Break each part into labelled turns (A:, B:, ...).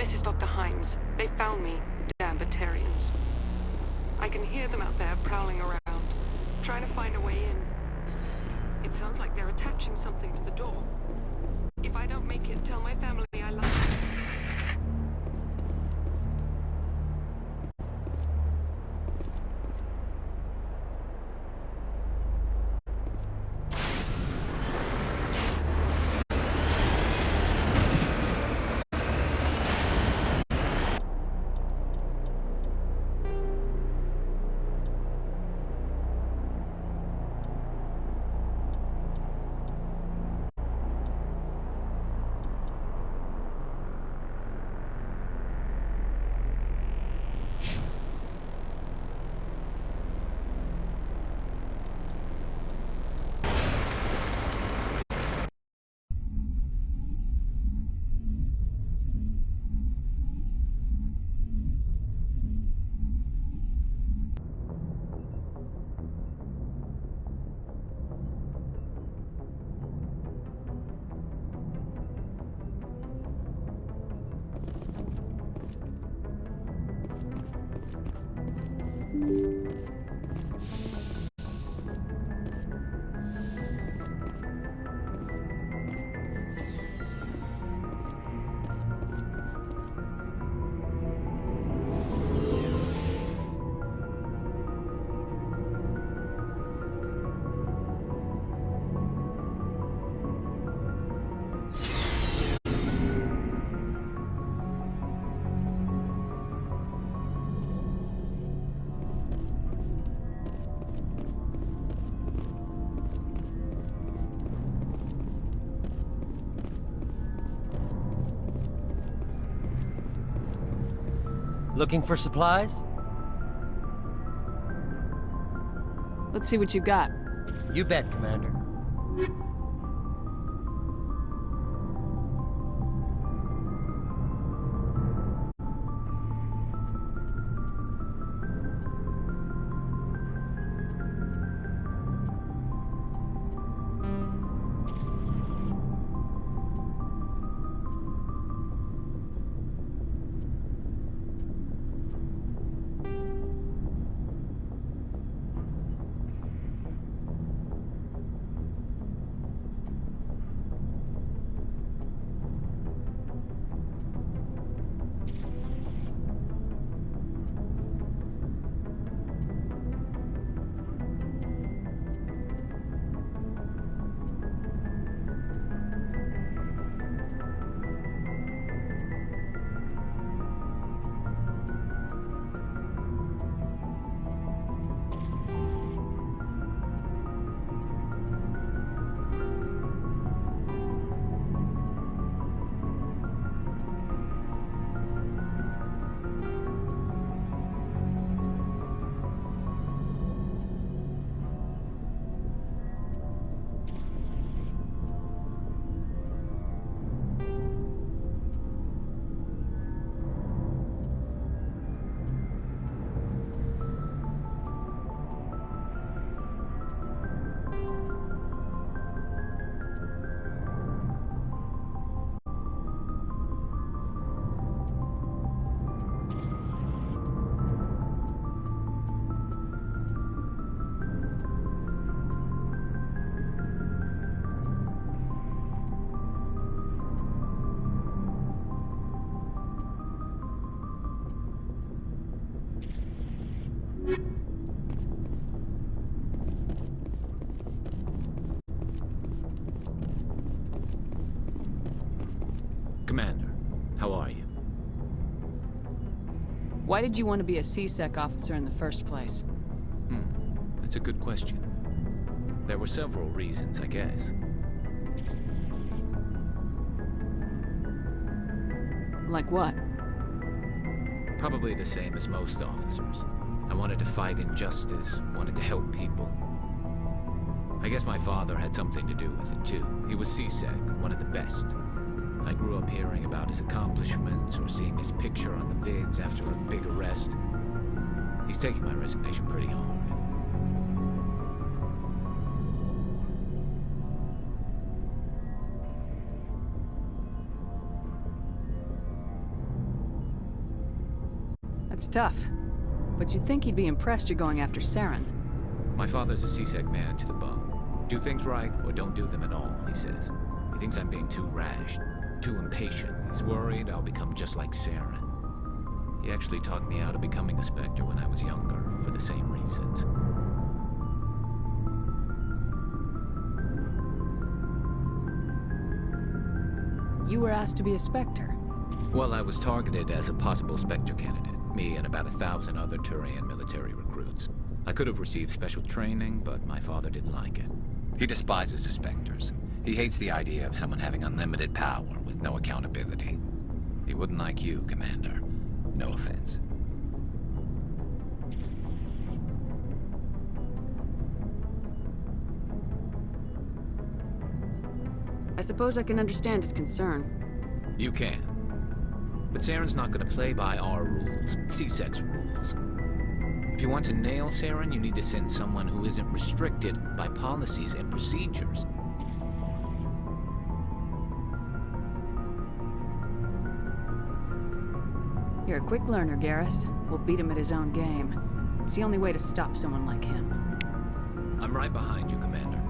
A: This is Dr. Himes. They found me, damn Batarians. I can hear them out there prowling around, trying to find a way in. It sounds like they're attaching something to the door. If I don't make it, tell my family I love them.
B: Looking for supplies?
C: Let's see what you got.
B: You bet, Commander.
D: Commander, how are you?
C: Why did you want to be a C-Sec officer in the first place?
D: That's a good question. There were several reasons, I guess.
C: Like what?
D: Probably the same as most officers. I wanted to fight injustice, wanted to help people. I guess my father had something to do with it too. He was C-Sec, one of the best. I grew up hearing about his accomplishments or seeing his picture on the vids after a big arrest. He's taking my resignation pretty hard.
C: It's tough. But you'd think he'd be impressed you're going after Saren.
D: My father's a C-Sec man to the bone. Do things right or don't do them at all, he says. He thinks I'm being too rash, too impatient. He's worried I'll become just like Saren. He actually talked me out of becoming a Spectre when I was younger, for the same reasons.
C: You were asked to be a Spectre.
D: Well, I was targeted as a possible Spectre candidate. Me and about 1,000 other Turian military recruits. I could have received special training, but my father didn't like it.
E: He despises the Spectres. He hates the idea of someone having unlimited power with no accountability. He wouldn't like you, Commander. No offense.
C: I suppose I can understand his concern.
D: You can. But Saren's not gonna play by our rules, C-Sec's rules. If you want to nail Saren, you need to send someone who isn't restricted by policies and procedures.
C: You're a quick learner, Garrus. We'll beat him at his own game. It's the only way to stop someone like him.
D: I'm right behind you, Commander.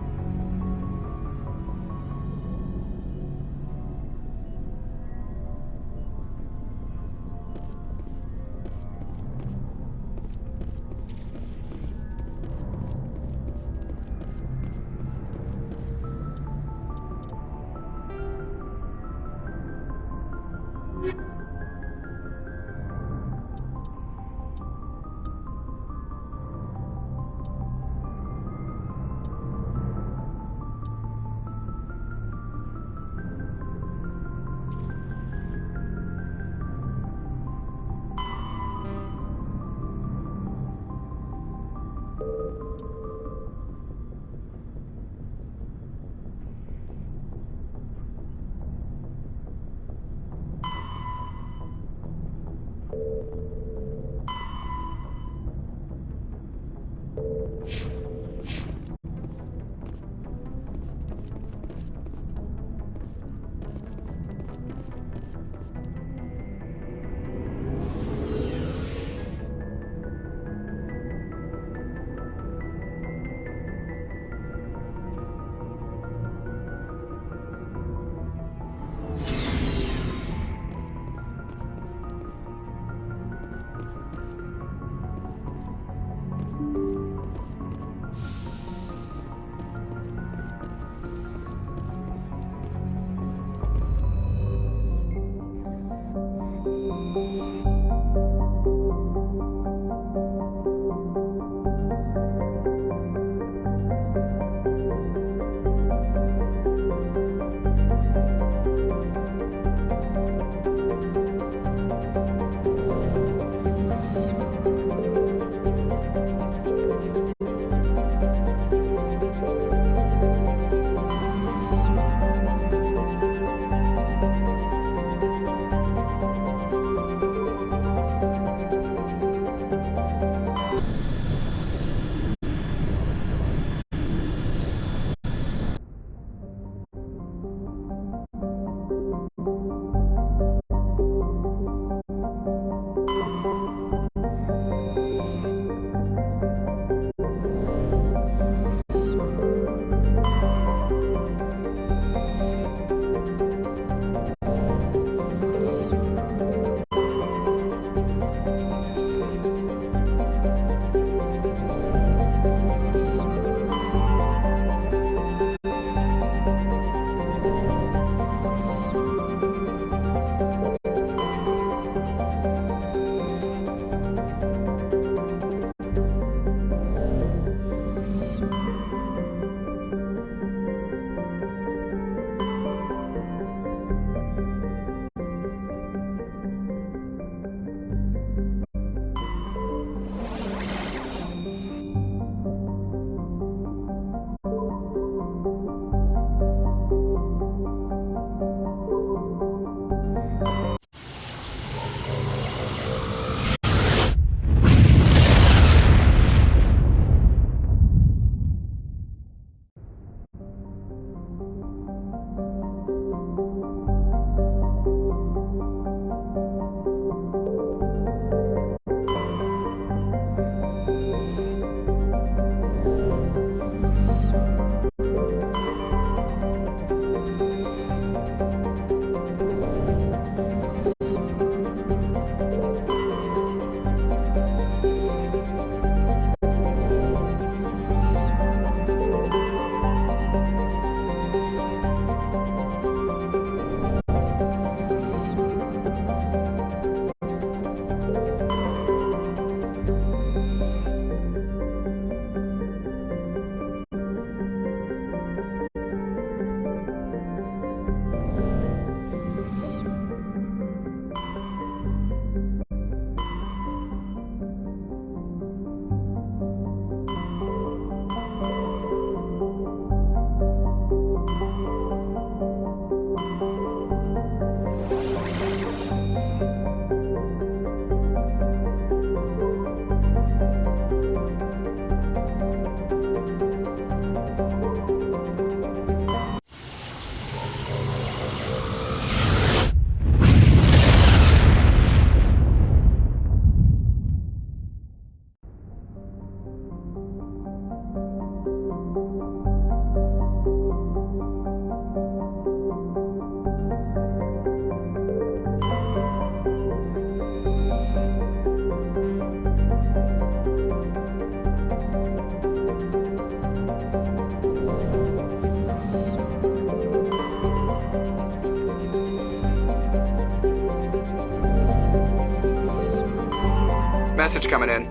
F: Message coming in.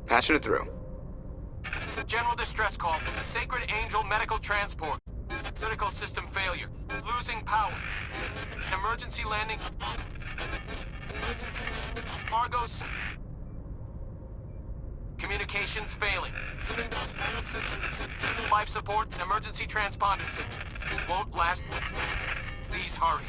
F: Patching it through.
G: General distress call from the Sacred Angel Medical Transport. Critical system failure. Losing power. Emergency landing. Argos. Communications failing. Life support and emergency transponder. Won't last. Please hurry.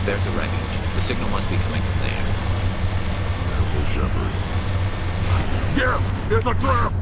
E: There's a wreckage. The signal must be coming from there.
H: Careful, Shepard. Yeah, it's a trap!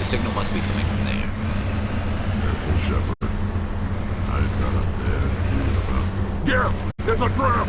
E: The signal must be coming from there.
H: Careful, Shepard. I've got a bad feeling about... Gareth! It's a trap!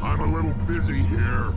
H: I'm a little busy here.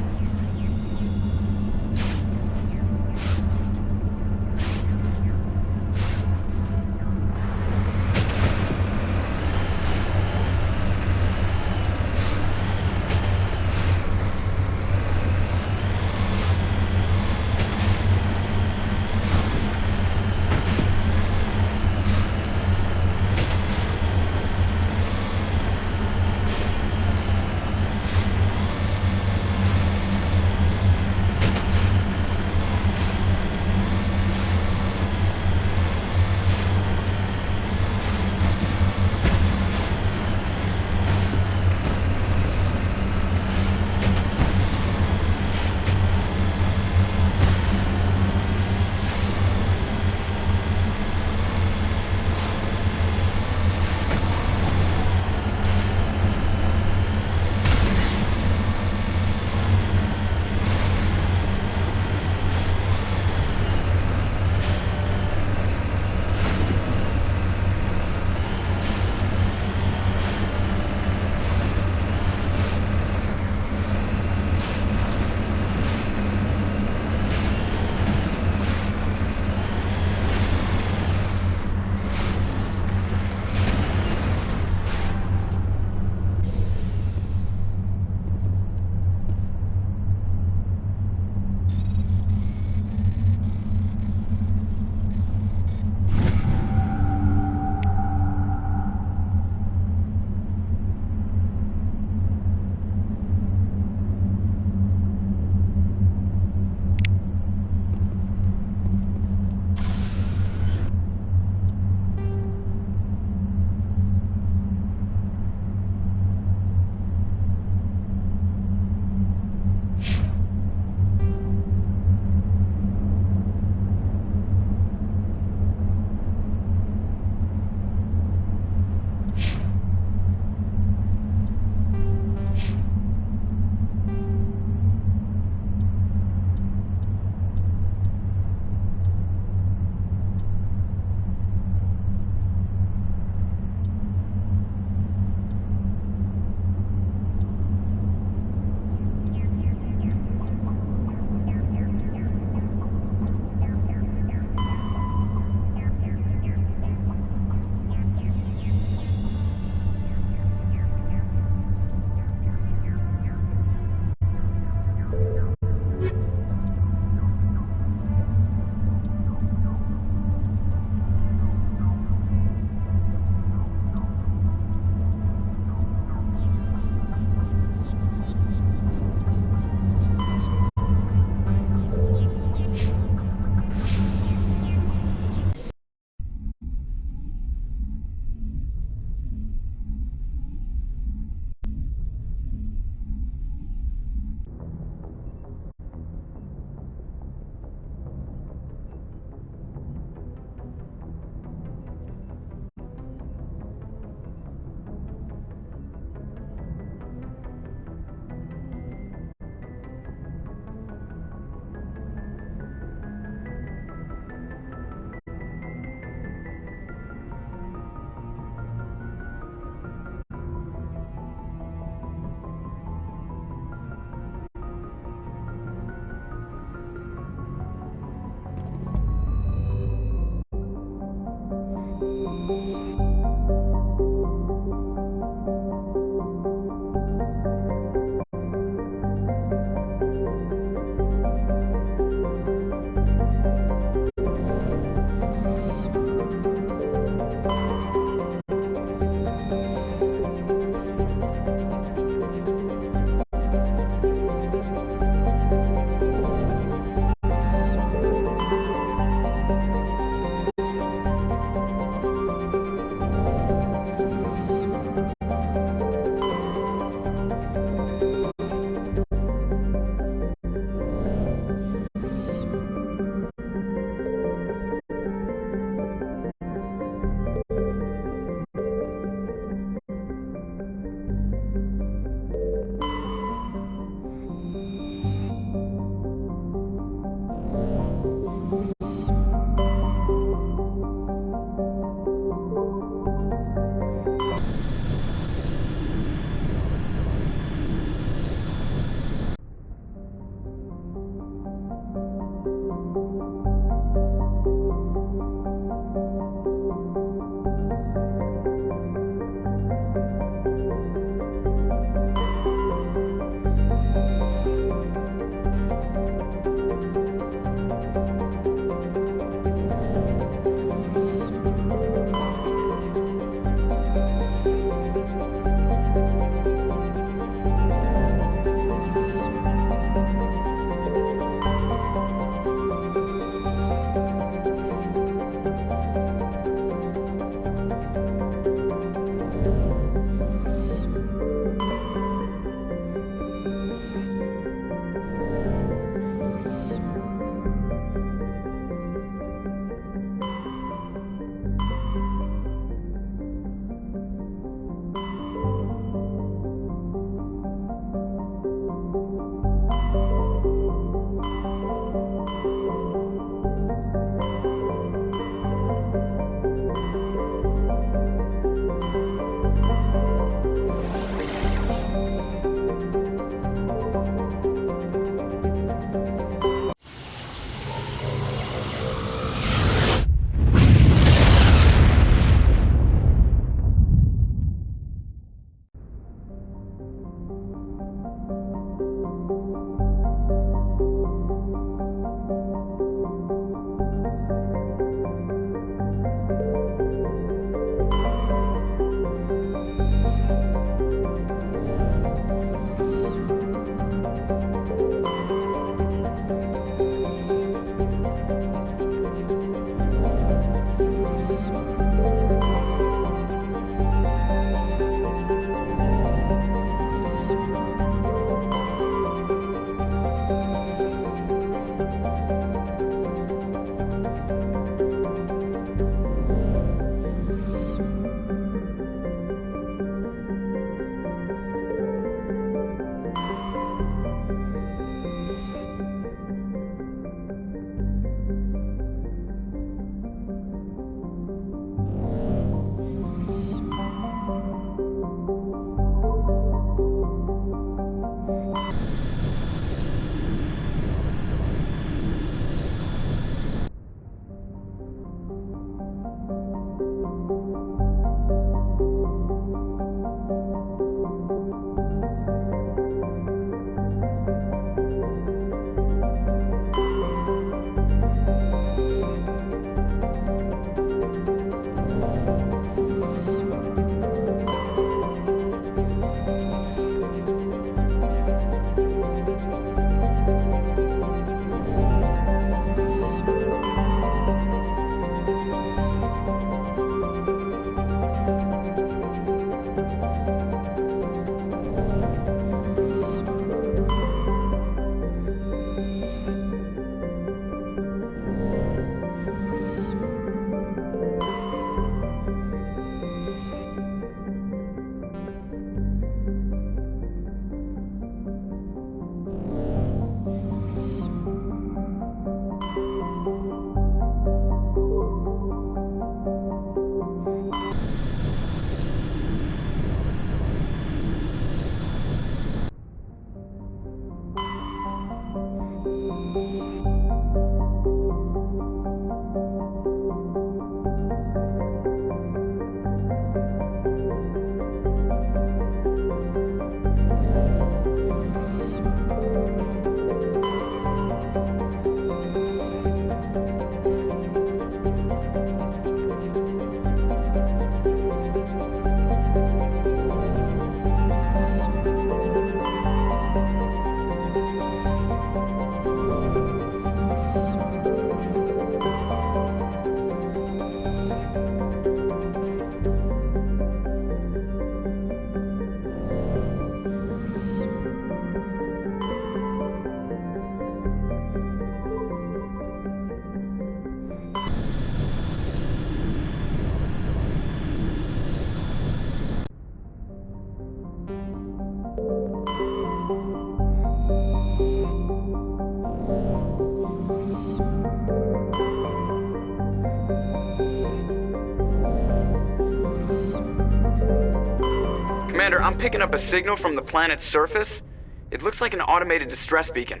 F: I'm picking up a signal from the planet's surface. It looks like an automated distress beacon.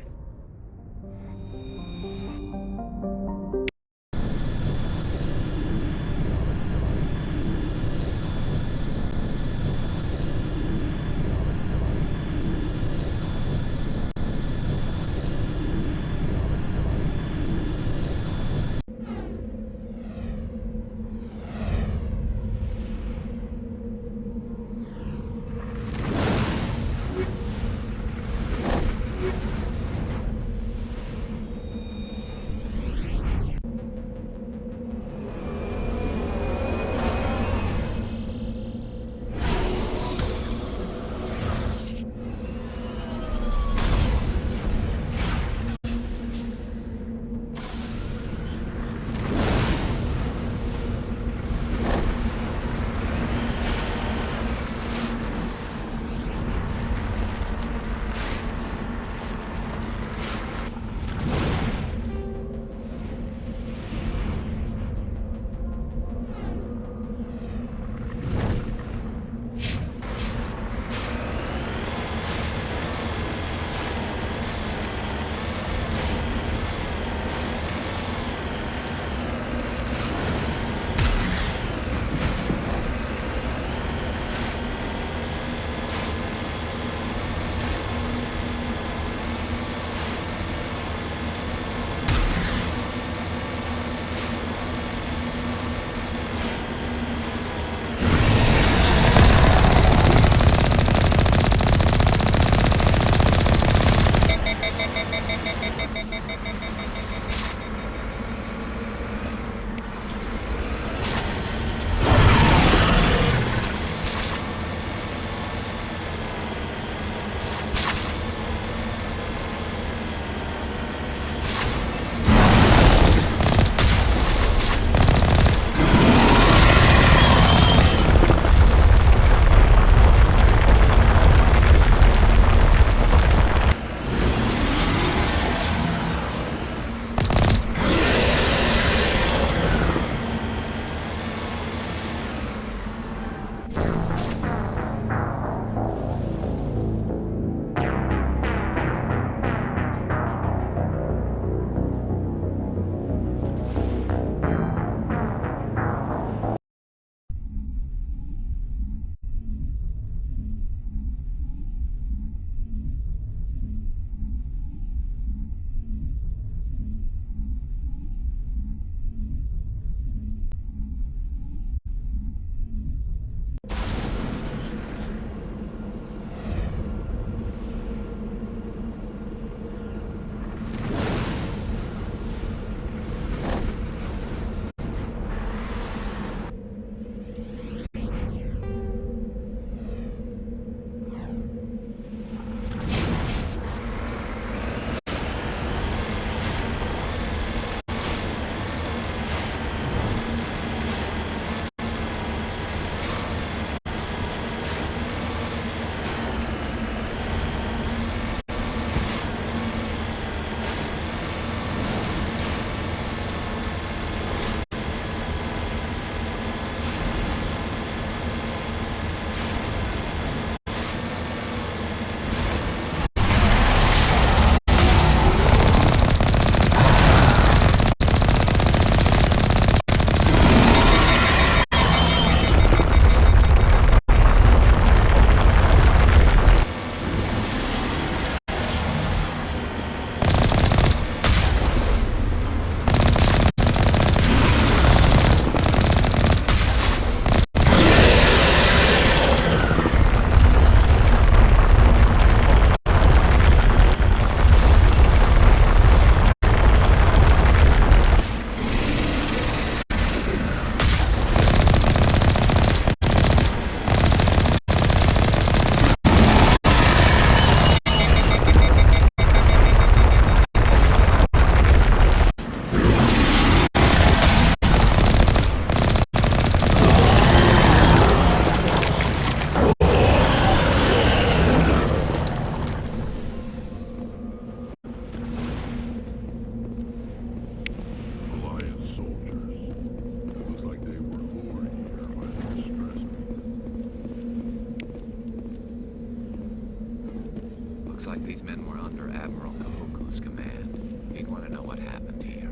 D: Looks like these men were under Admiral Kahoku's command. He'd want to know what happened here.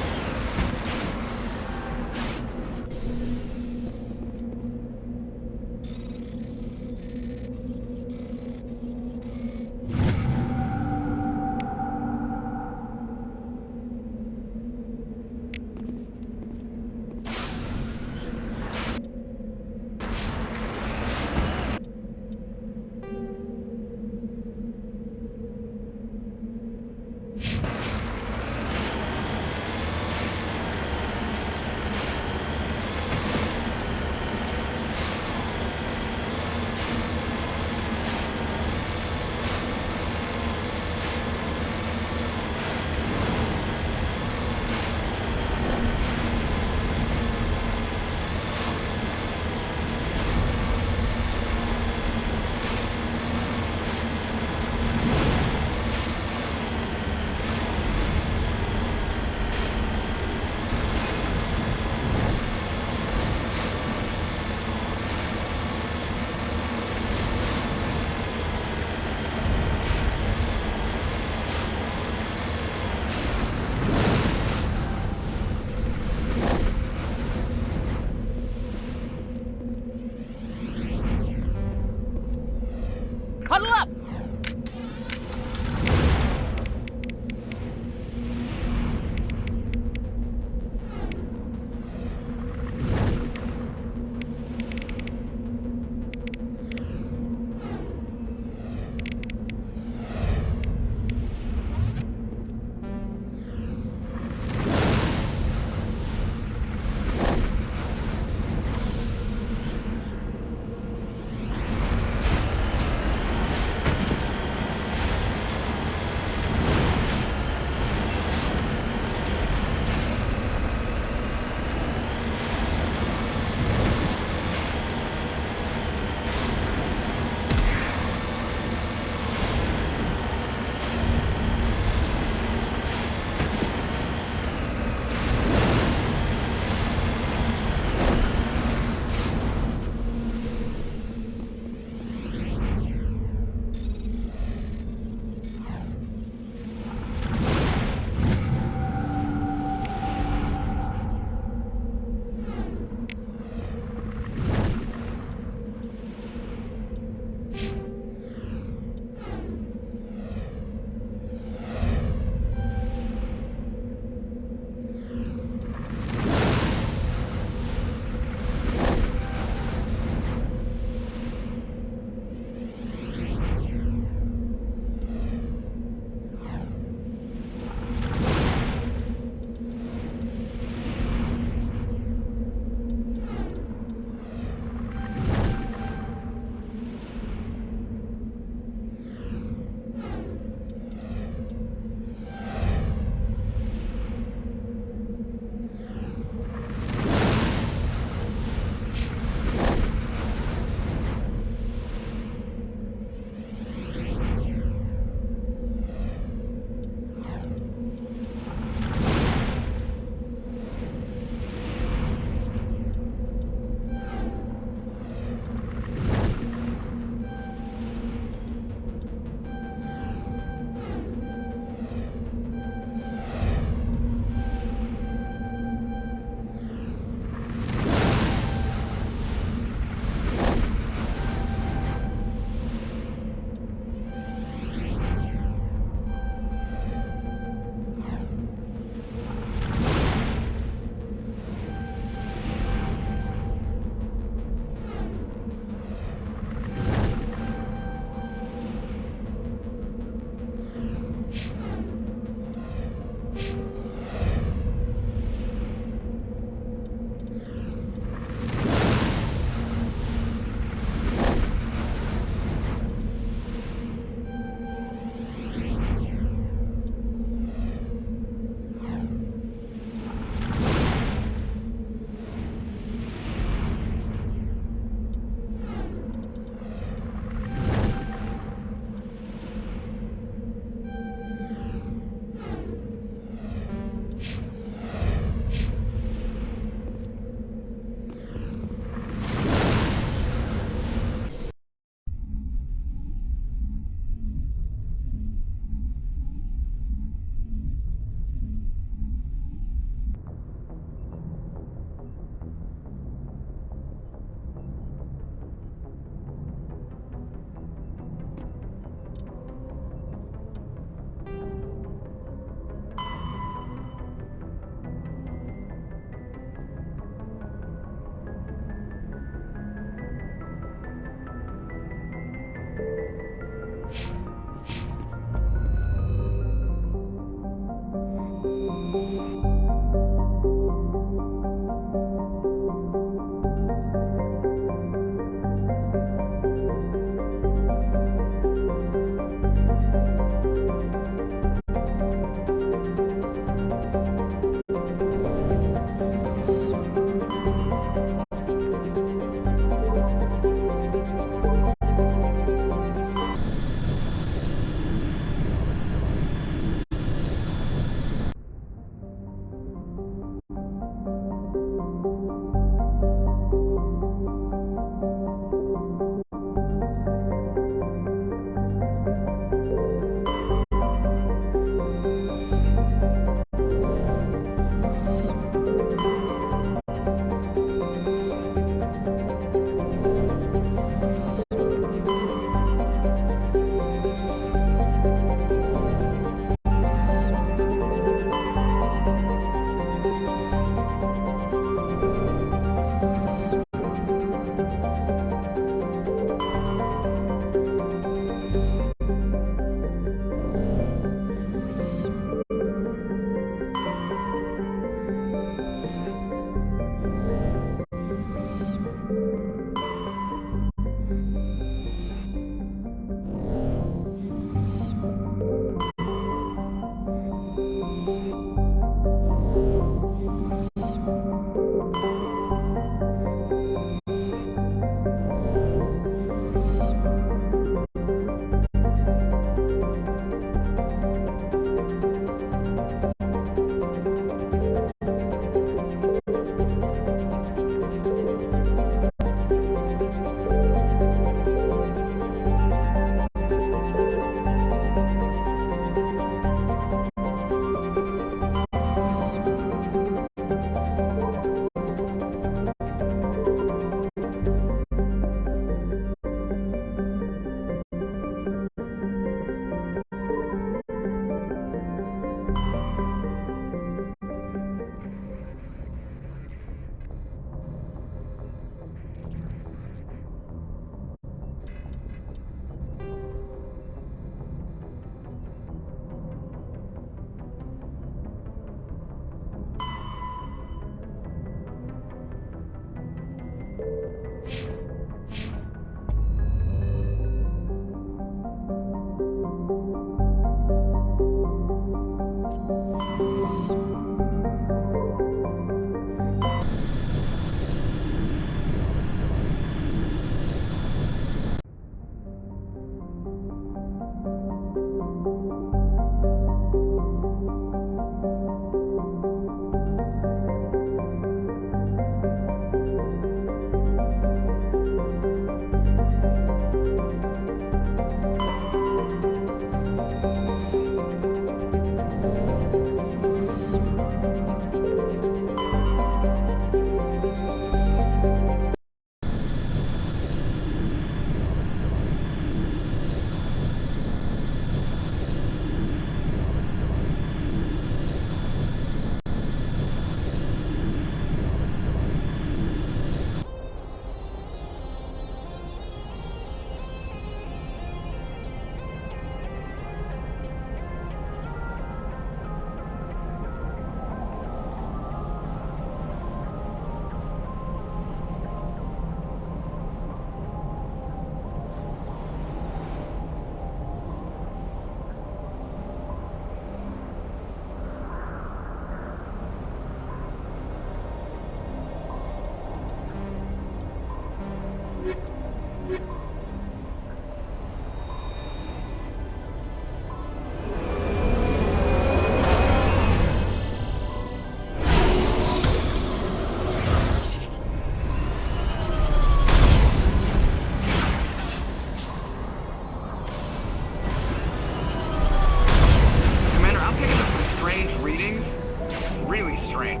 F: really strange.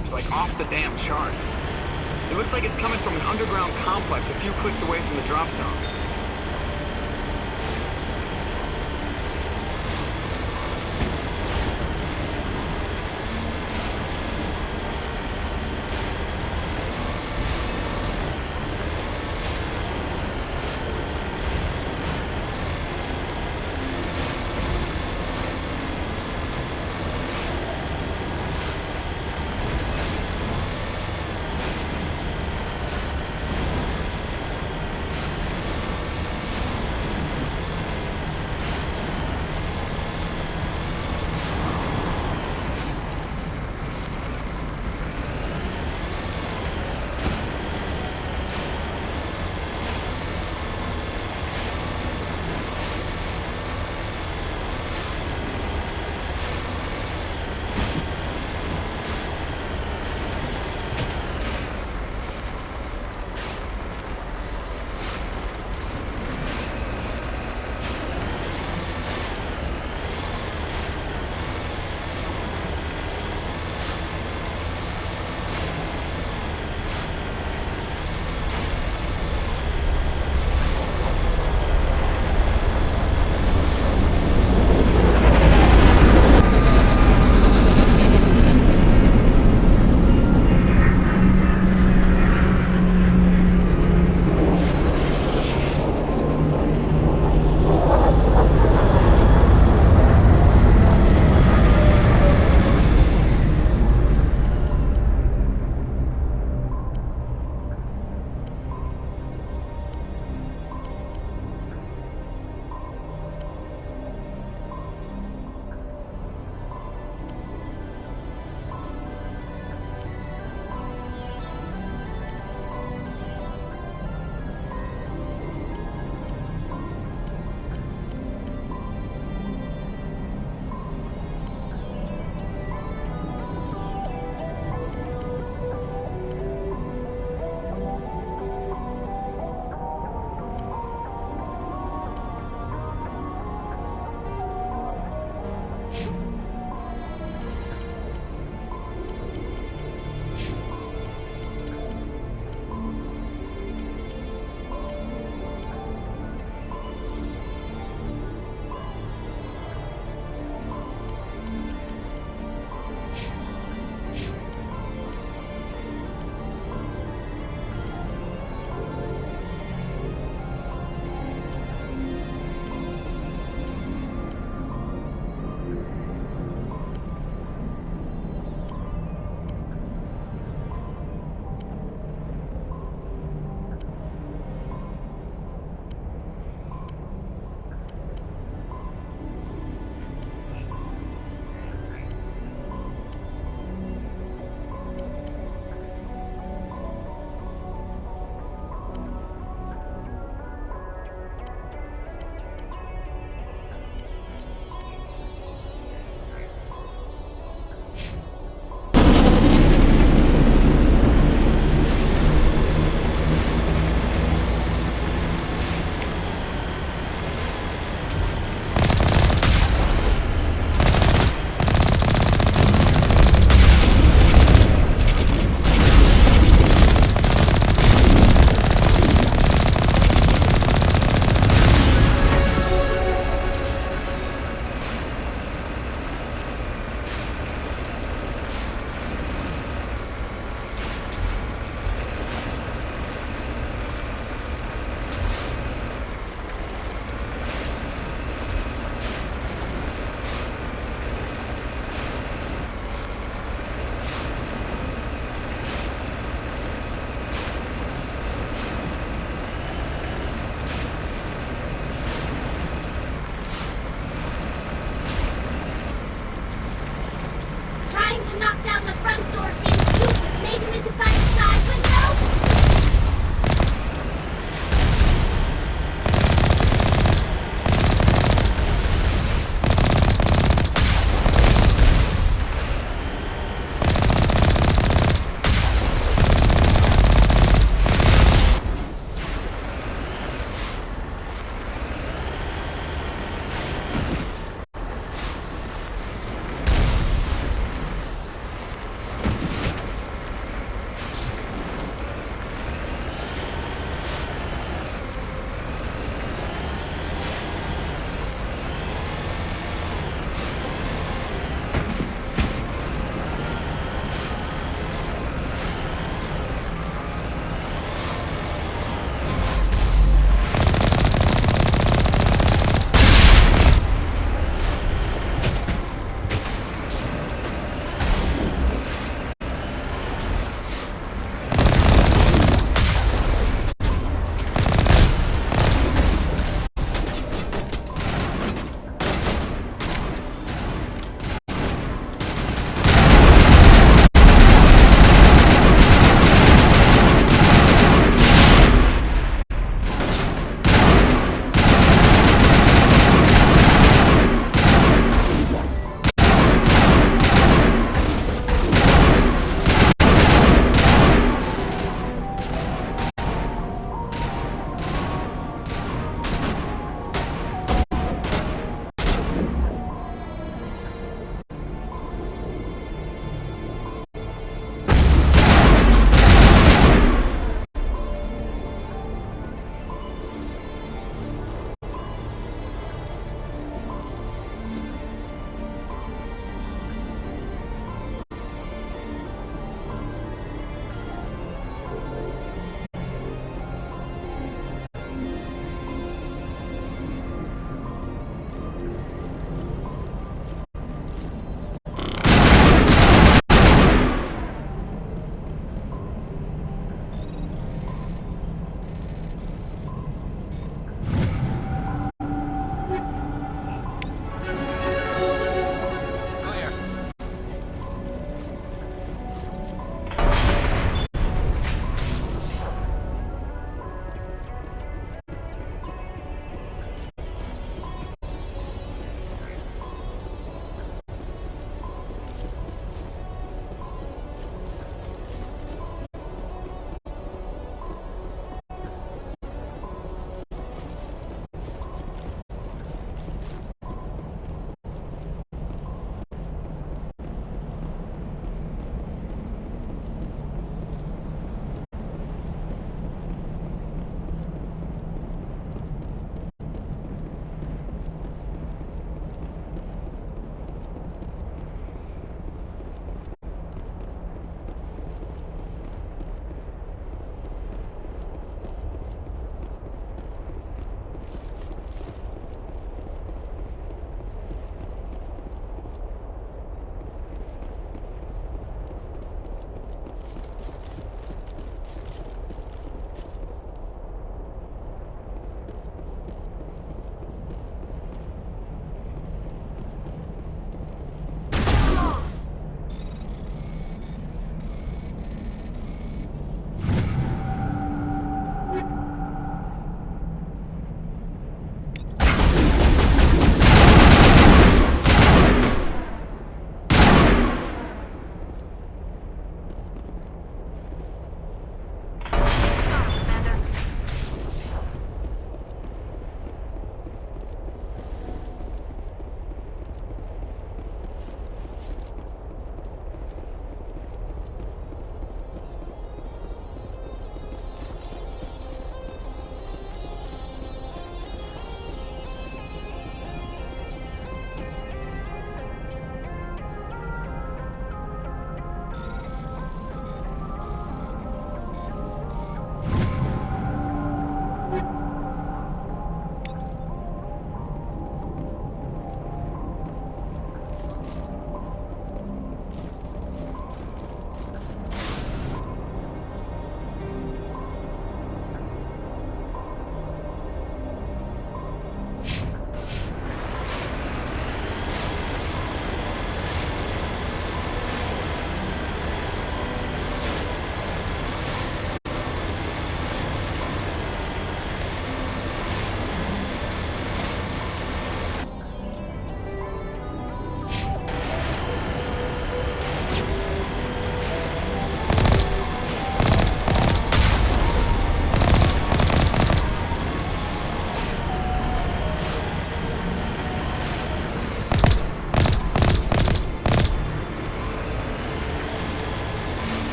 F: It's like off the damn charts. It looks like it's coming from an underground complex a few clicks away from the drop zone.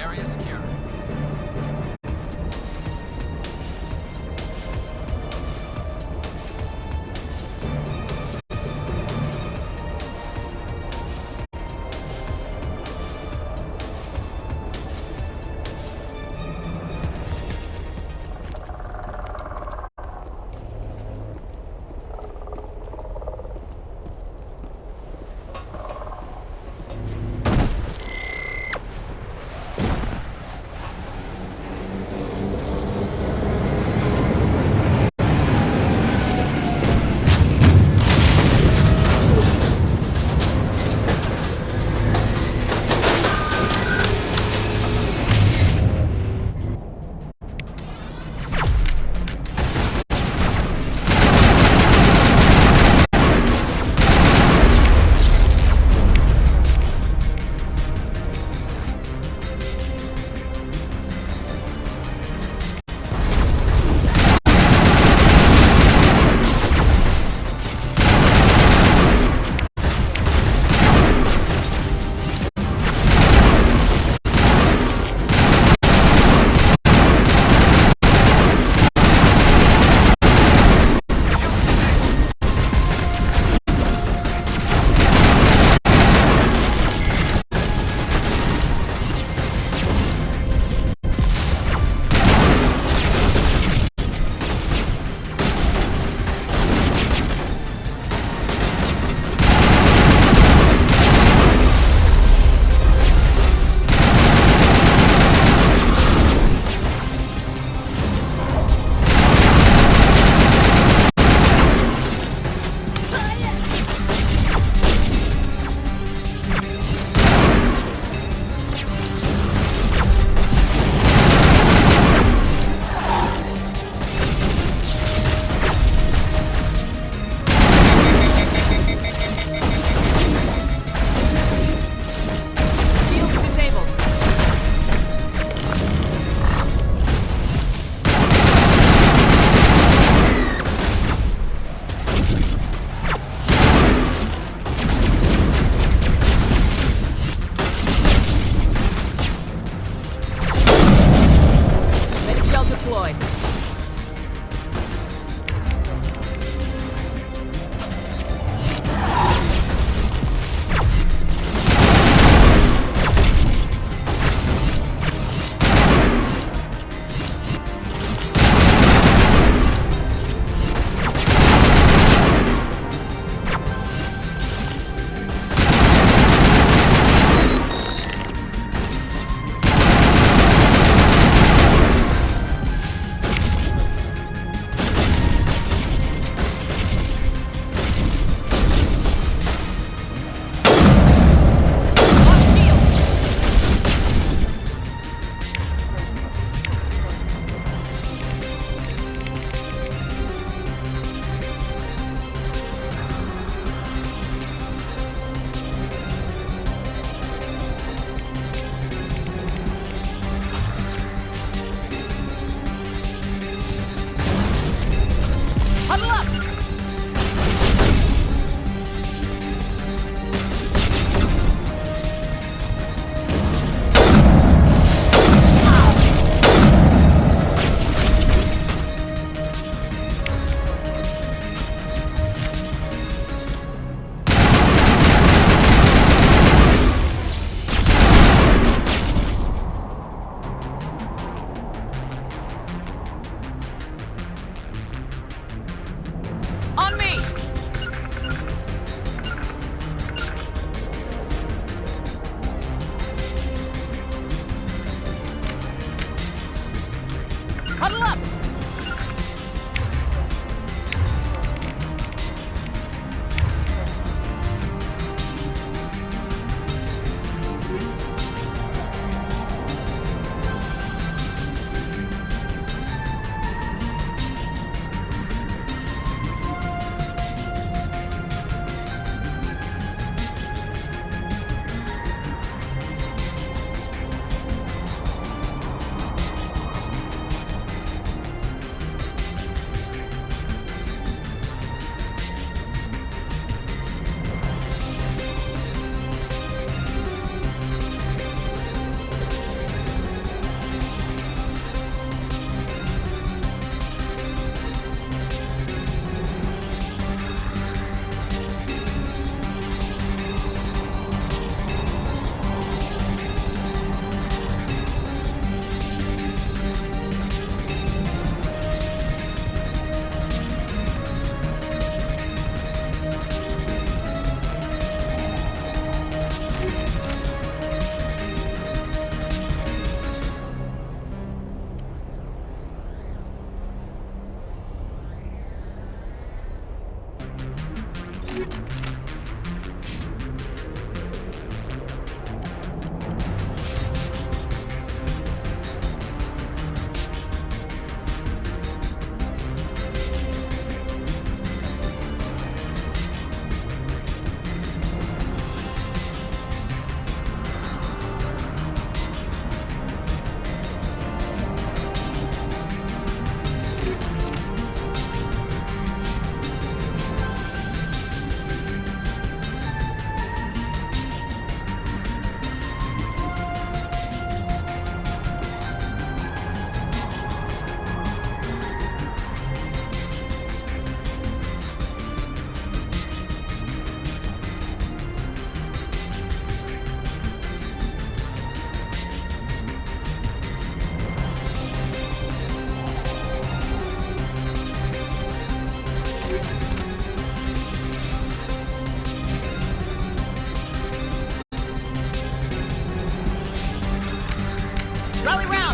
E: Area secure.
C: Rally round!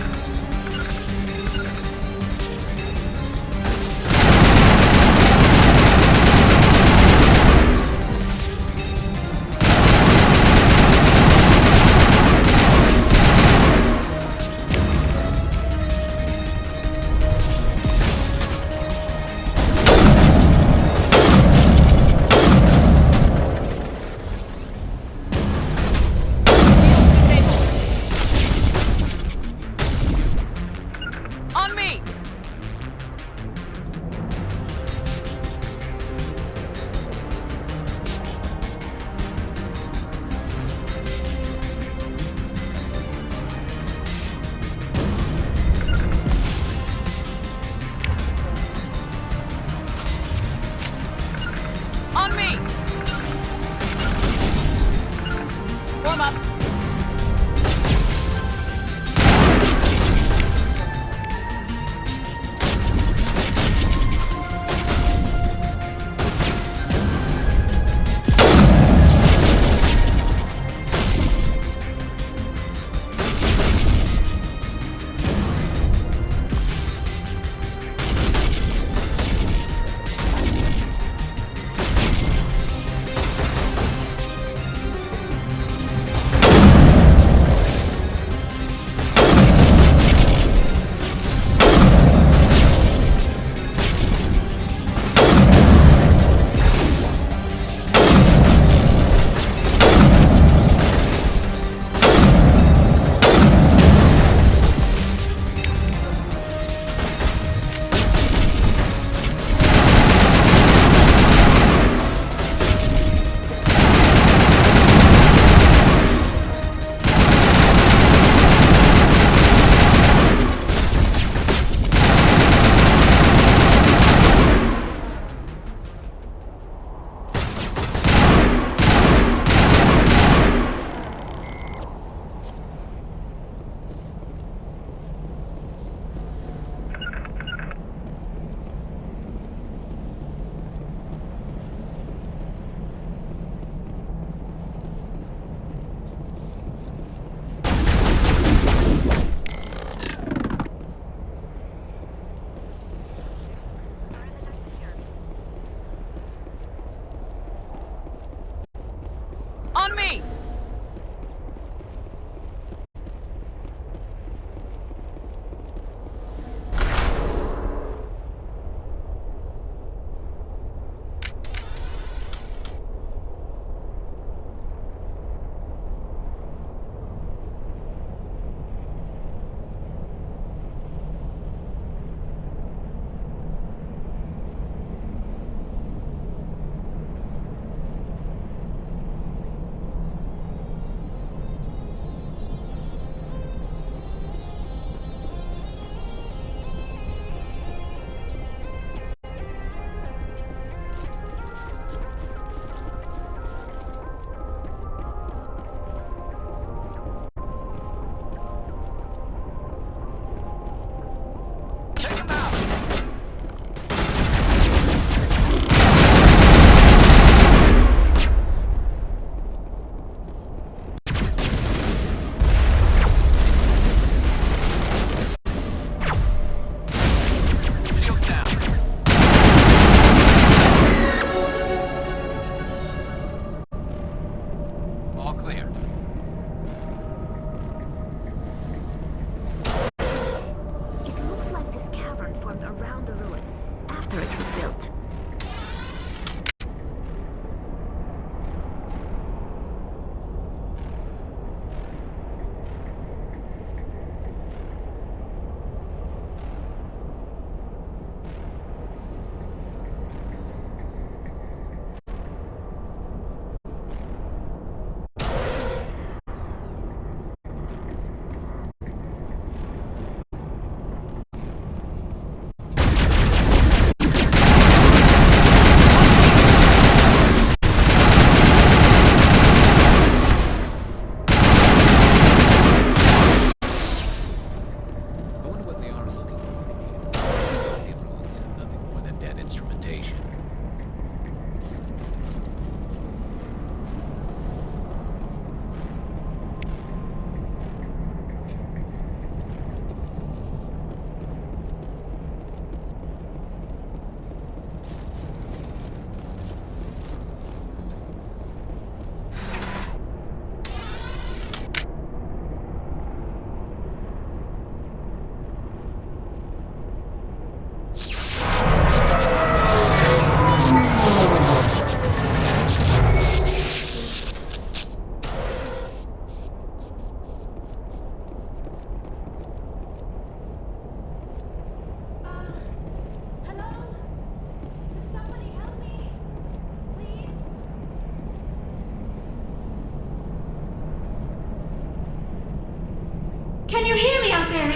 I: you hear me out there?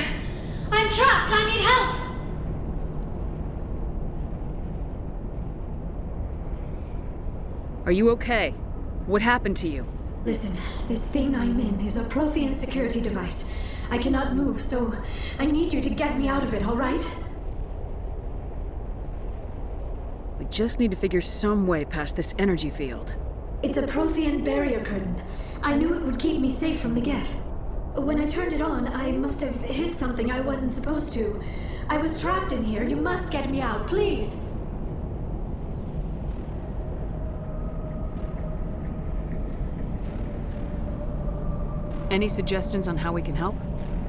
I: I'm trapped. I need help.
C: Are you okay? What happened to you?
I: Listen, this thing I'm in is a Prothean security device. I cannot move, so I need you to get me out of it, all right?
C: We just need to figure some way past this energy field.
I: It's a Prothean barrier curtain. I knew it would keep me safe from the Geth. When I turned it on, I must have hit something I wasn't supposed to. I was trapped in here. You must get me out, please.
C: Any suggestions on how we can help?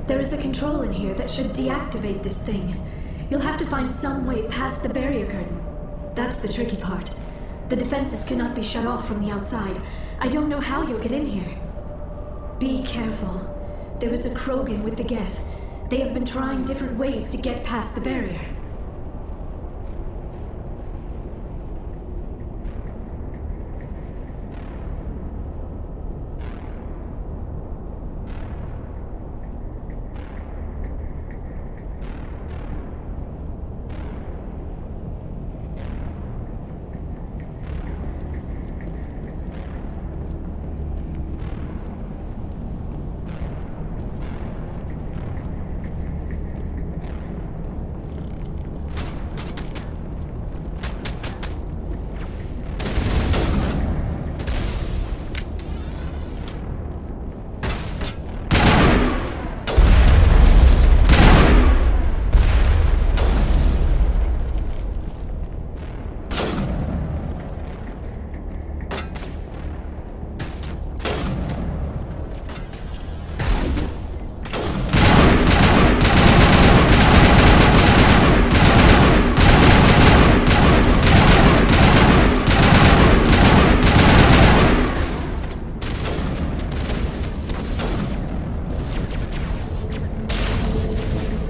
I: There is a control in here that should deactivate this thing. You'll have to find some way past the barrier curtain. That's the tricky part. The defenses cannot be shut off from the outside. I don't know how you'll get in here. Be careful. There is a Krogan with the Geth. They have been trying different ways to get past the barrier.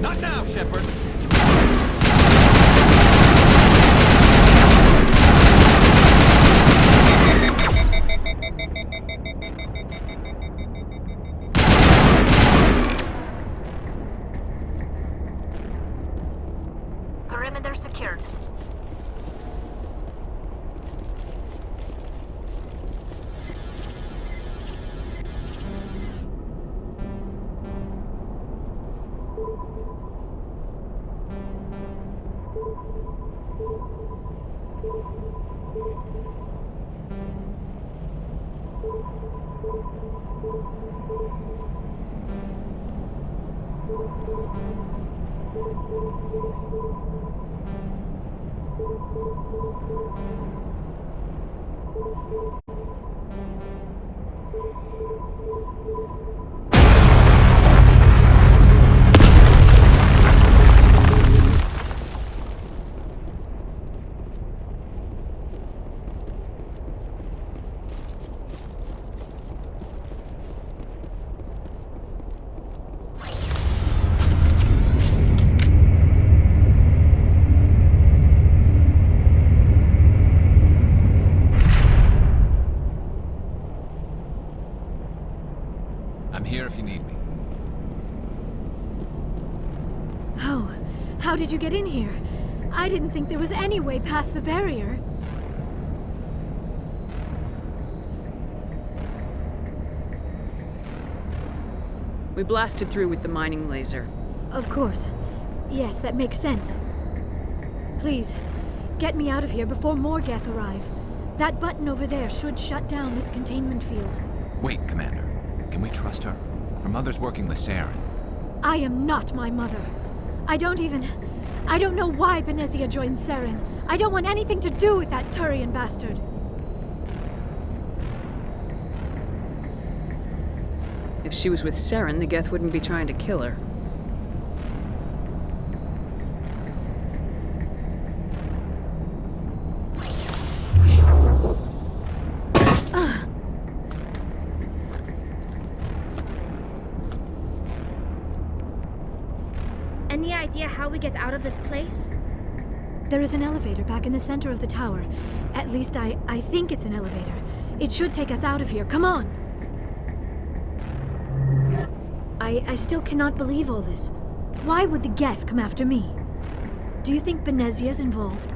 E: Not now, Shepard!
I: Perimeter secured.
E: I'm here if you need me.
I: How did you get in here? I didn't think there was any way past the barrier.
C: We blasted through with the mining laser.
I: Of course. Yes, that makes sense. Please, get me out of here before more Geth arrive. That button over there should shut down this containment field.
E: Wait, Commander. Can we trust her? Her mother's working with Saren.
I: I am not my mother. I don't know why Benezia joined Saren. I don't want anything to do with that Turian bastard.
C: If she was with Saren, the Geth wouldn't be trying to kill her.
J: Any idea how we get out of this place?
I: There is an elevator back in the center of the tower. At least I think it's an elevator. It should take us out of here. Come on! I still cannot believe all this. Why would the Geth come after me? Do you think Benezia's involved?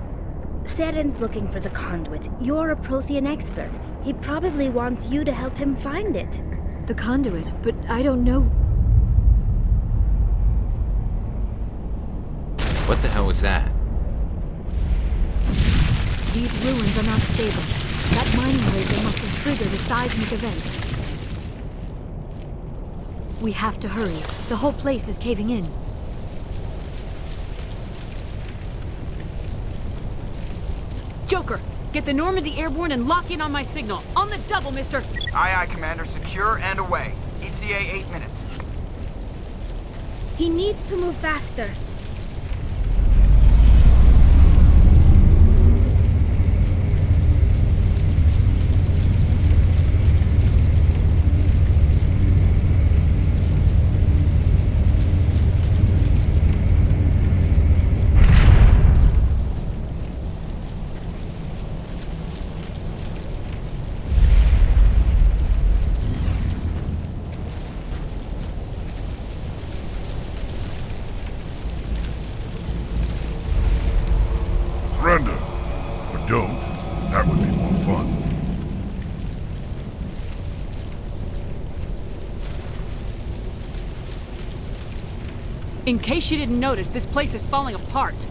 J: Seren's looking for the conduit. You're a Prothean expert. He probably wants you to help him find it.
I: The conduit, but I don't know.
D: What the hell was that?
I: These ruins are not stable. That mining laser must have triggered a seismic event. We have to hurry. The whole place is caving in.
C: Joker, get the Normandy airborne and lock in on my signal. On the double, mister!
F: Aye, aye, Commander. Secure and away. ETA 8 minutes.
J: He needs to move faster.
H: Surrender. Or don't. That would be more fun.
C: In case you didn't notice, this place is falling apart.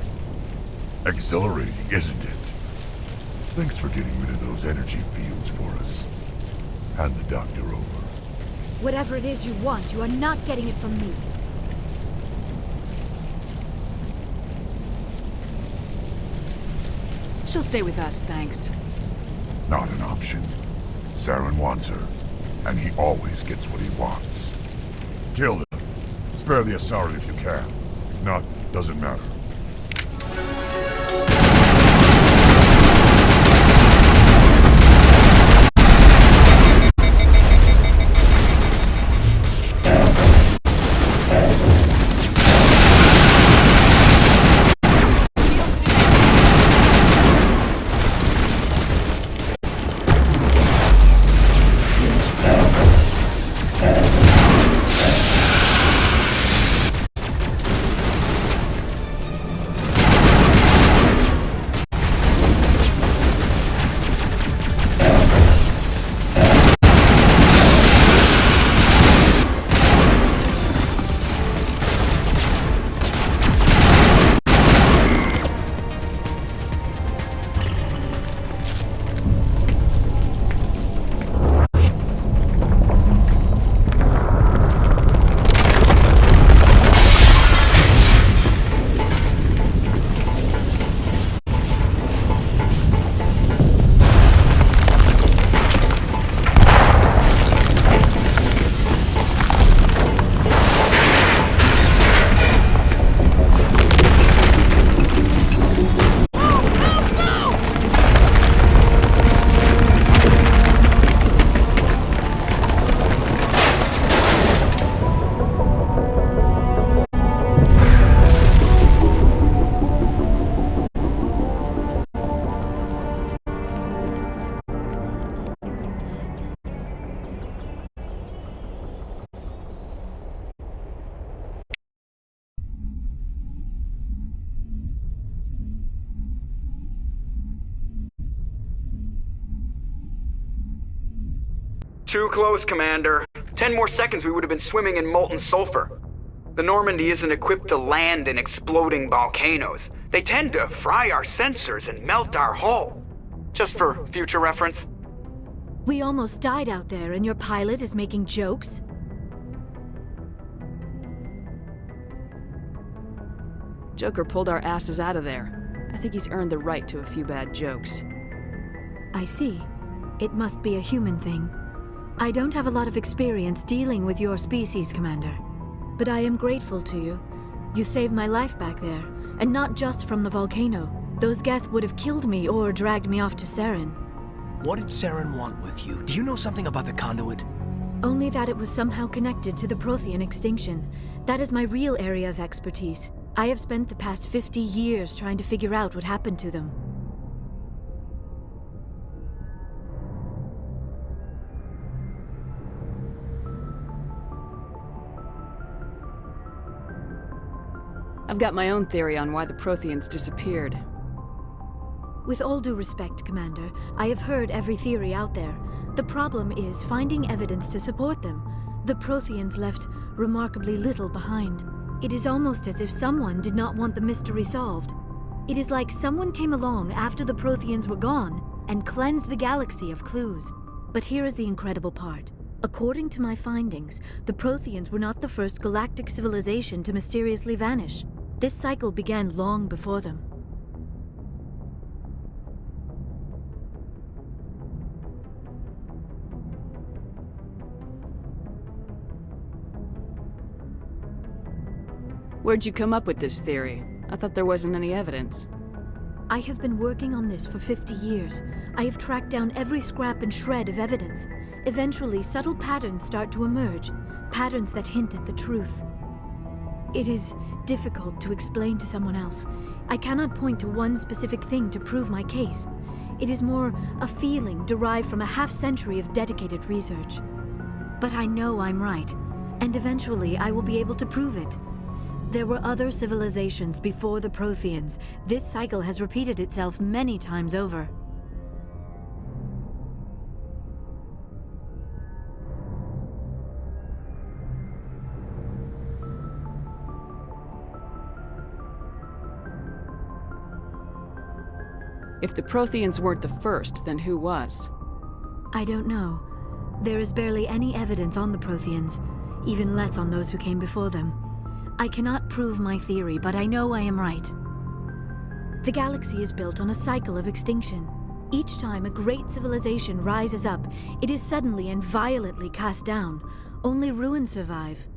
H: Exhilarating, isn't it? Thanks for getting rid of those energy fields for us. Hand the doctor over.
I: Whatever it is you want, you are not getting it from me.
C: She'll stay with us, thanks.
H: Not an option. Saren wants her, and he always gets what he wants. Kill him. Spare the Asari if you can. If not, doesn't matter.
F: Too close, Commander. 10 more seconds we would have been swimming in molten sulfur. The Normandy isn't equipped to land in exploding volcanoes. They tend to fry our sensors and melt our hull. Just for future reference.
I: We almost died out there, and your pilot is making jokes?
C: Joker pulled our asses out of there. I think he's earned the right to a few bad jokes.
I: I see. It must be a human thing. I don't have a lot of experience dealing with your species, Commander. But I am grateful to you. You saved my life back there, and not just from the volcano. Those Geth would have killed me or dragged me off to Saren.
K: What did Saren want with you? Do you know something about the conduit?
I: Only that it was somehow connected to the Prothean extinction. That is my real area of expertise. I have spent the past 50 years trying to figure out what happened to them.
C: I've got my own theory on why the Protheans disappeared.
I: With all due respect, Commander, I have heard every theory out there. The problem is finding evidence to support them. The Protheans left remarkably little behind. It is almost as if someone did not want the mystery solved. It is like someone came along after the Protheans were gone and cleansed the galaxy of clues. But here is the incredible part. According to my findings, the Protheans were not the first galactic civilization to mysteriously vanish. This cycle began long before them.
C: Where'd you come up with this theory? I thought there wasn't any evidence.
I: I have been working on this for 50 years. I have tracked down every scrap and shred of evidence. Eventually, subtle patterns start to emerge, patterns that hint at the truth. It is difficult to explain to someone else. I cannot point to one specific thing to prove my case. It is more a feeling derived from a half-century of dedicated research. But I know I'm right, and eventually I will be able to prove it. There were other civilizations before the Protheans. This cycle has repeated itself many times over.
C: If the Protheans weren't the first, then who was?
I: I don't know. There is barely any evidence on the Protheans, even less on those who came before them. I cannot prove my theory, but I know I am right. The galaxy is built on a cycle of extinction. Each time a great civilization rises up, it is suddenly and violently cast down. Only ruins survive.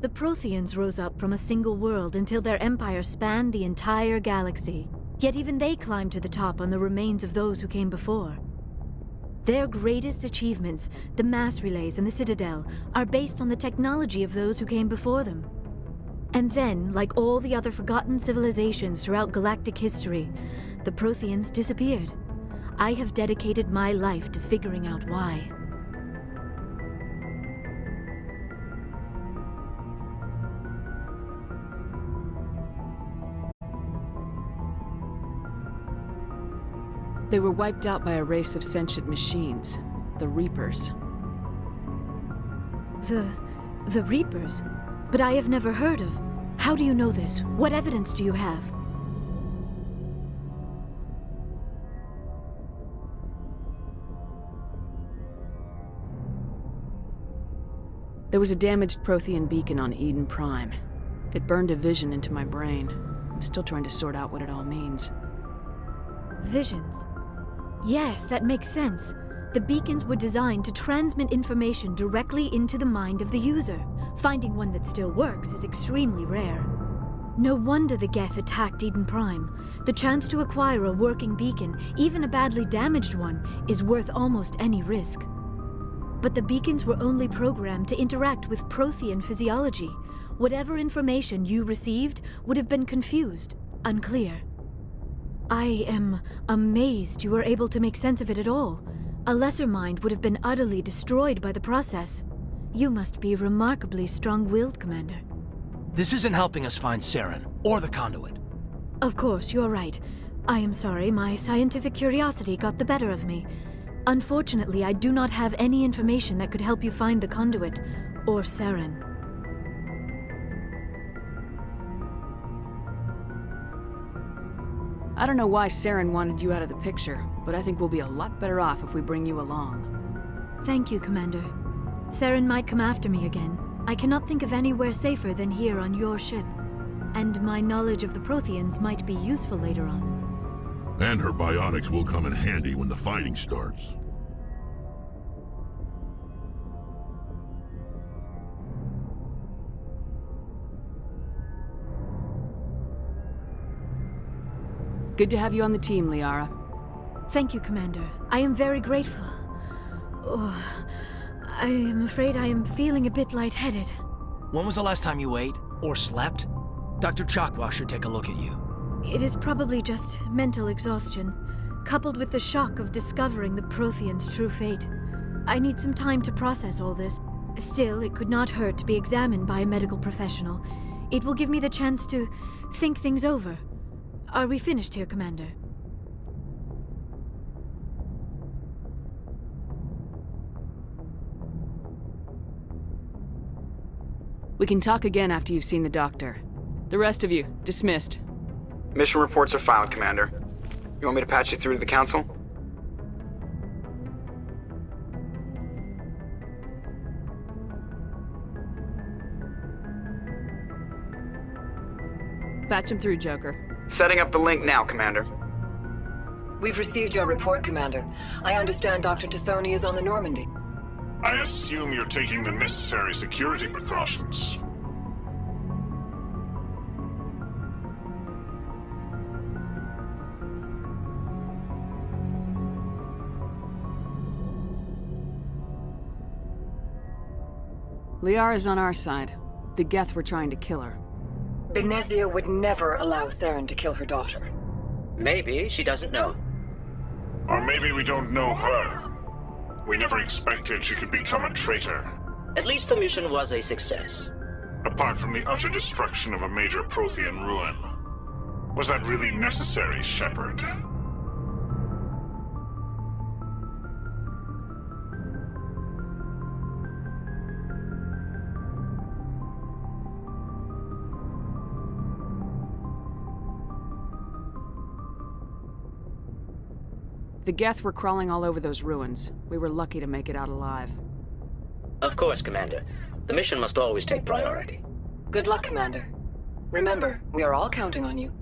I: The Protheans rose up from a single world until their empire spanned the entire galaxy. Yet even they climbed to the top on the remains of those who came before. Their greatest achievements, the mass relays and the Citadel, are based on the technology of those who came before them. And then, like all the other forgotten civilizations throughout galactic history, the Protheans disappeared. I have dedicated my life to figuring out why.
C: They were wiped out by a race of sentient machines, the Reapers.
I: The Reapers? But I have never heard of. How do you know this? What evidence do you have?
C: There was a damaged Prothean beacon on Eden Prime. It burned a vision into my brain. I'm still trying to sort out what it all means.
I: Visions? Yes, that makes sense. The beacons were designed to transmit information directly into the mind of the user. Finding one that still works is extremely rare. No wonder the Geth attacked Eden Prime. The chance to acquire a working beacon, even a badly damaged one, is worth almost any risk. But the beacons were only programmed to interact with Prothean physiology. Whatever information you received would have been confused, unclear. I am amazed you were able to make sense of it at all. A lesser mind would have been utterly destroyed by the process. You must be remarkably strong-willed, Commander.
K: This isn't helping us find Saren, or the conduit.
I: Of course, you're right. I am sorry, my scientific curiosity got the better of me. Unfortunately, I do not have any information that could help you find the conduit, or Saren.
C: I don't know why Saren wanted you out of the picture, but I think we'll be a lot better off if we bring you along.
I: Thank you, Commander. Saren might come after me again. I cannot think of anywhere safer than here on your ship. And my knowledge of the Protheans might be useful later on.
H: And her biotics will come in handy when the fighting starts.
C: Good to have you on the team, Liara.
I: Thank you, Commander. I am very grateful. Oh, I am afraid I am feeling a bit lightheaded.
K: When was the last time you ate, or slept? Dr. Chakwa should take a look at you.
I: It is probably just mental exhaustion, coupled with the shock of discovering the Protheans' true fate. I need some time to process all this. Still, it could not hurt to be examined by a medical professional. It will give me the chance to think things over. Are we finished here, Commander?
C: We can talk again after you've seen the doctor. The rest of you, dismissed.
F: Mission reports are filed, Commander. You want me to patch you through to the Council?
C: Patch him through, Joker.
F: Setting up the link now, Commander.
L: We've received your report, Commander. I understand Dr. Tassoni is on the Normandy.
H: I assume you're taking the necessary security precautions.
C: Liara's on our side. The Geth were trying to kill her.
L: Benezia would never allow Saren to kill her daughter.
B: Maybe she doesn't know.
H: Or maybe we don't know her. We never expected she could become a traitor.
B: At least the mission was a success.
H: Apart from the utter destruction of a major Prothean ruin. Was that really necessary, Shepard?
C: The Geth were crawling all over those ruins. We were lucky to make it out alive.
B: Of course, Commander. The mission must always take priority.
L: Good luck, Commander. Remember, we are all counting on you.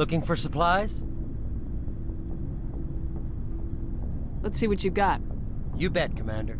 B: Looking for supplies?
C: Let's see what you got.
B: You bet, Commander.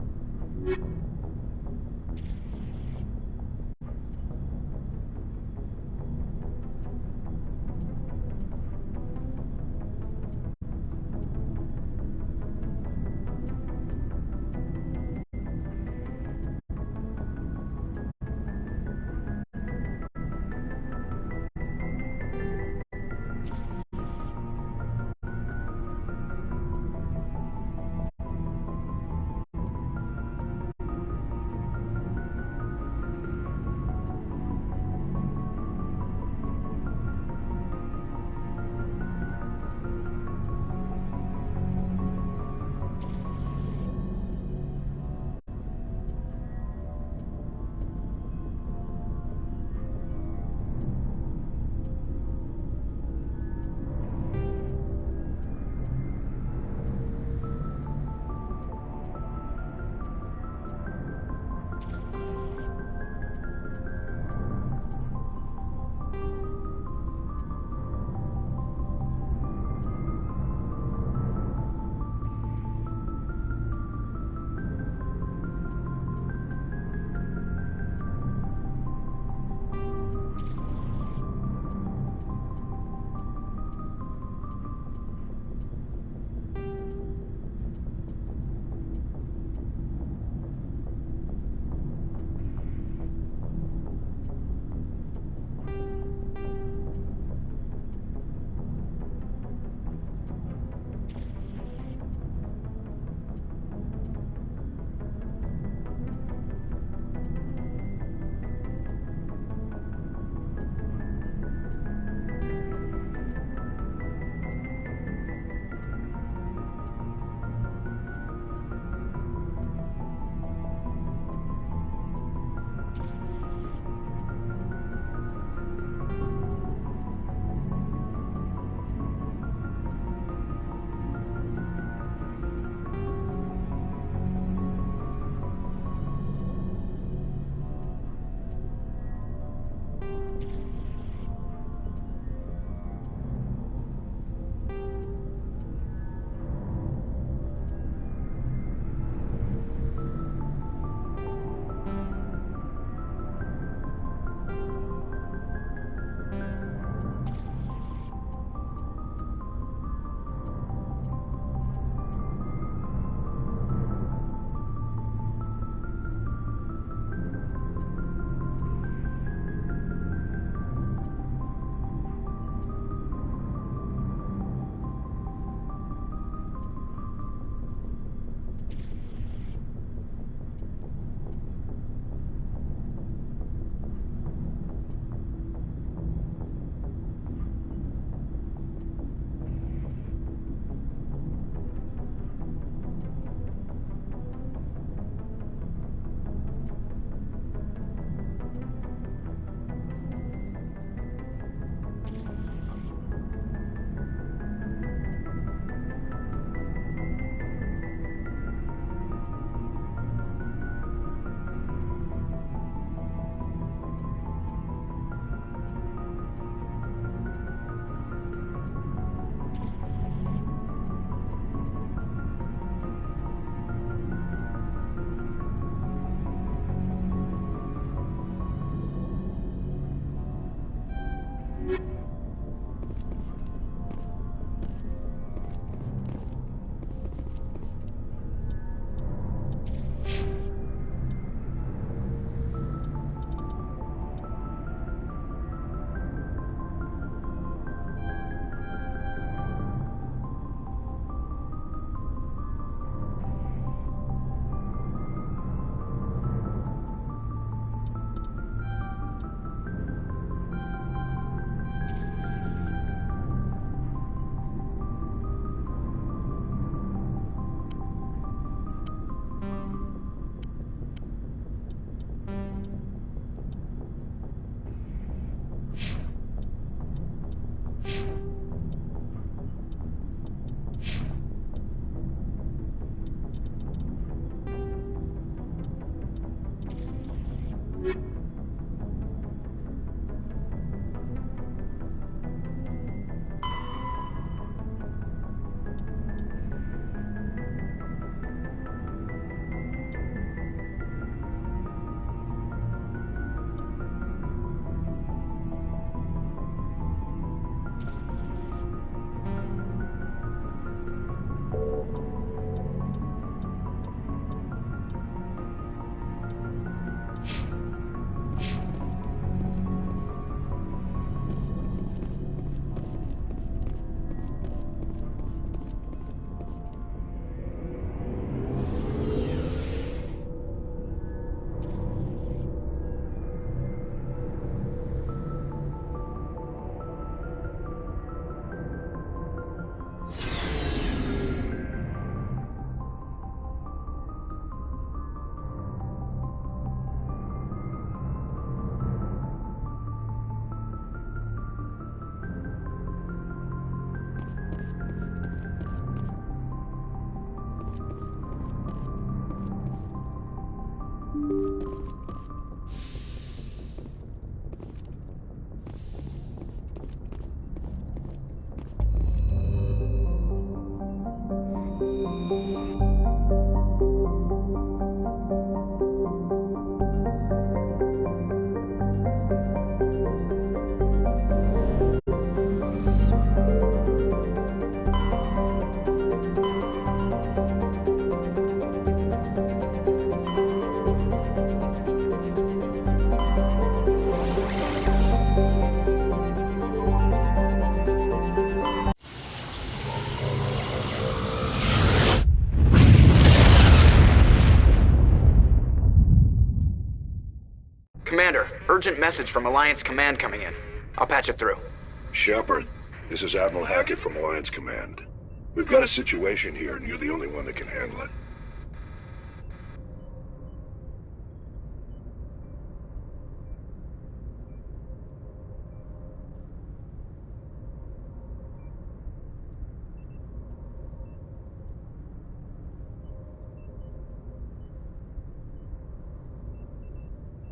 F: Commander, urgent message from Alliance Command coming in. I'll patch it through.
M: Shepard, this is Admiral Hackett from Alliance Command. We've got a situation here, and you're the only one that can handle it.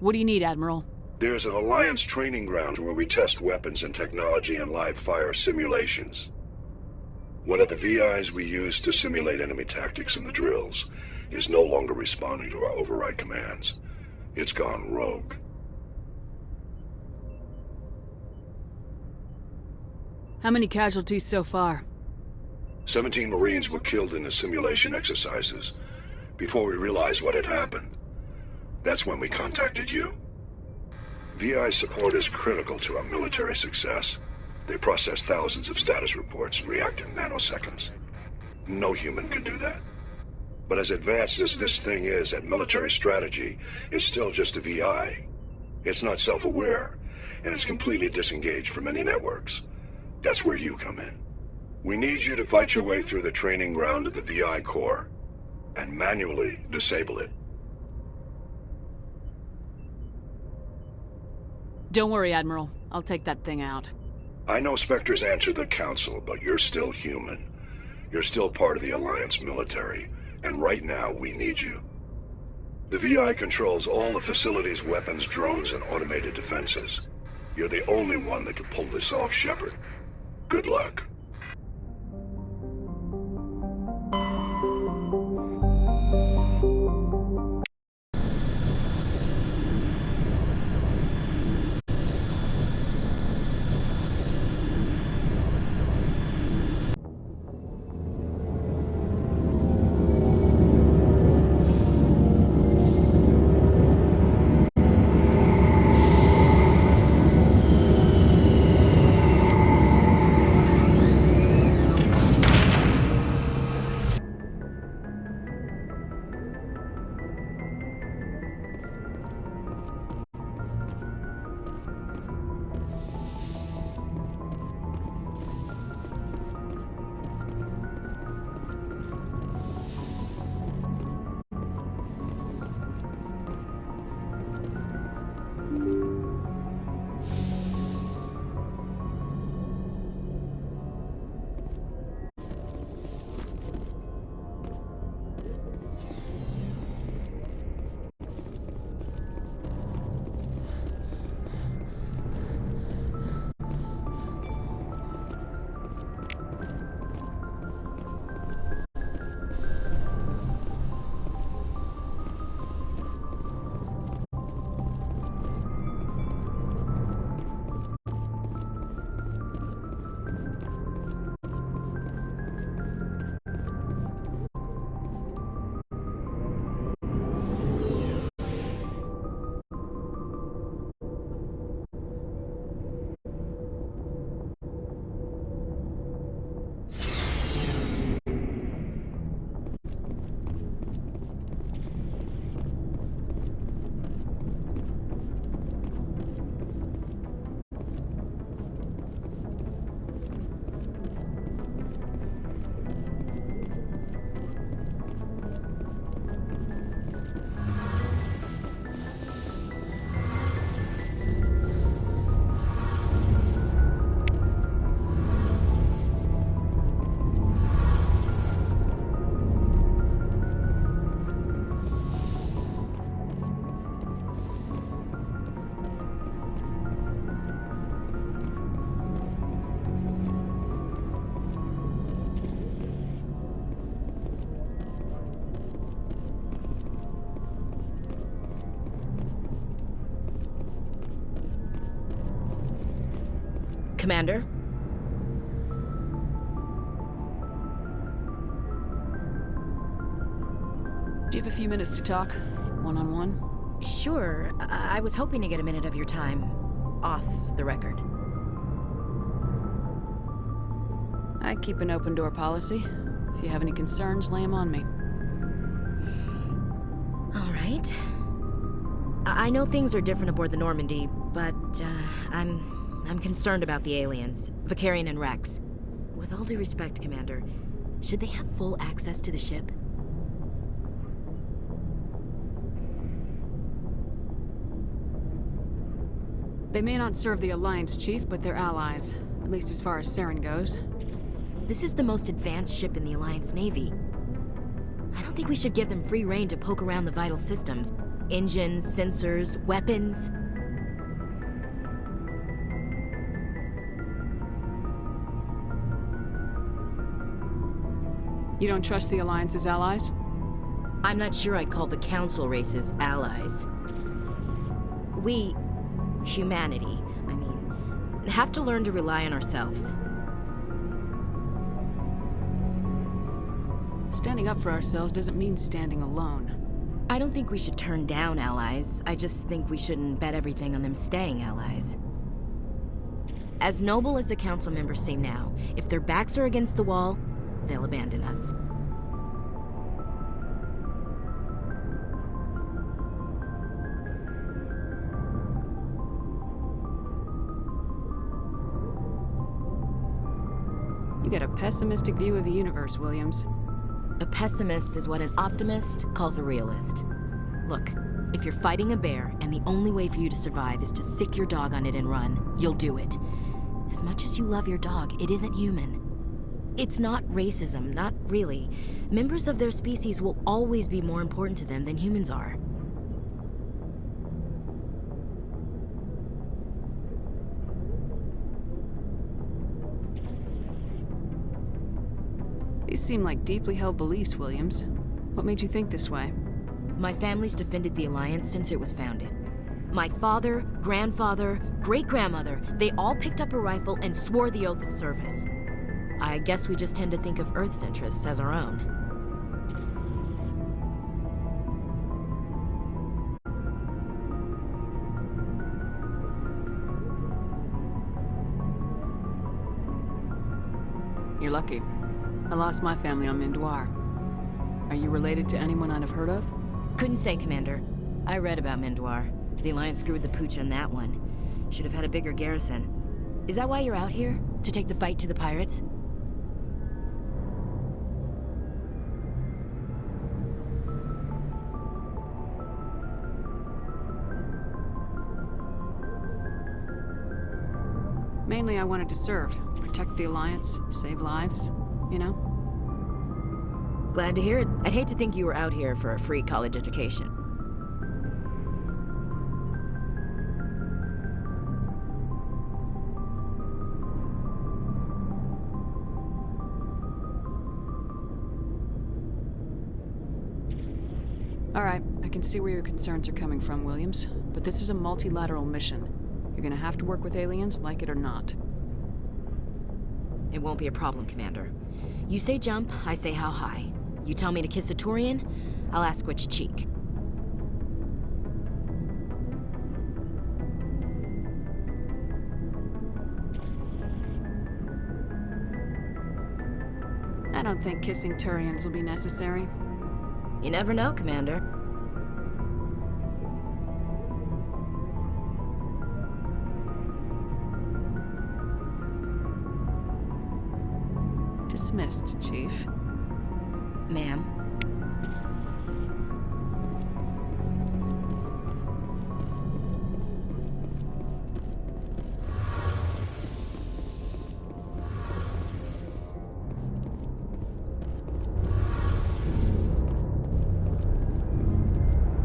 C: What do you need, Admiral?
M: There's an Alliance training ground where we test weapons and technology in live-fire simulations. One of the VIs we use to simulate enemy tactics in the drills is no longer responding to our override commands. It's gone rogue.
C: How many casualties so far?
M: 17 Marines were killed in the simulation exercises before we realized what had happened. That's when we contacted you. VI support is critical to our military success. They process thousands of status reports and react in nanoseconds. No human can do that. But as advanced as this thing is at military strategy, it's still just a VI. It's not self-aware, and it's completely disengaged from any networks. That's where you come in. We need you to fight your way through the training ground of the VI core, and manually disable it.
C: Don't worry, Admiral. I'll take that thing out.
M: I know Spectres answer the Council, but you're still human. You're still part of the Alliance military, and right now we need you. The VI controls all the facility's weapons, drones, and automated defenses. You're the only one that can pull this off, Shepard. Good luck.
N: Commander?
C: Do you have a few minutes to talk? One-on-one?
N: Sure. I was hoping to get a minute of your time. Off the record.
C: I keep an open door policy. If you have any concerns, lay them on me.
N: All right. I know things are different aboard the Normandy, but I'm concerned about the aliens, Vicarian and Rex. With all due respect, Commander, should they have full access to the ship?
C: They may not serve the Alliance, Chief, but they're allies. At least as far as Saren goes.
N: This is the most advanced ship in the Alliance Navy. I don't think we should give them free rein to poke around the vital systems. Engines, sensors, weapons.
C: You don't trust the Alliance's allies?
N: I'm not sure I'd call the Council races allies. We, humanity, I mean, have to learn to rely on ourselves.
C: Standing up for ourselves doesn't mean standing alone.
N: I don't think we should turn down allies. I just think we shouldn't bet everything on them staying allies. As noble as the Council members seem now, if their backs are against the wall, they'll abandon us.
C: You get a pessimistic view of the universe, Williams.
N: A pessimist is what an optimist calls a realist. Look, if you're fighting a bear and the only way for you to survive is to sick your dog on it and run, you'll do it. As much as you love your dog, it isn't human. It's not racism, not really. Members of their species will always be more important to them than humans are.
C: These seem like deeply held beliefs, Williams. What made you think this way?
N: My family's defended the Alliance since it was founded. My father, grandfather, great-grandmother, they all picked up a rifle and swore the oath of service. I guess we just tend to think of Earth's interests as our own.
C: You're lucky. I lost my family on Mindoir. Are you related to anyone I'd have heard of?
N: Couldn't say, Commander. I read about Mindoir. The Alliance screwed the pooch on that one. Should have had a bigger garrison. Is that why you're out here? To take the fight to the pirates?
C: Mainly I wanted to serve. Protect the Alliance, save lives, you know?
N: Glad to hear it. I'd hate to think you were out here for a free college education.
C: All right, I can see where your concerns are coming from, Williams. But this is a multilateral mission. You're gonna have to work with aliens, like it or not.
N: It won't be a problem, Commander. You say jump, I say how high. You tell me to kiss a Turian, I'll ask which cheek.
C: I don't think kissing Turians will be necessary.
N: You never know, Commander.
C: Dismissed, Chief.
N: Ma'am.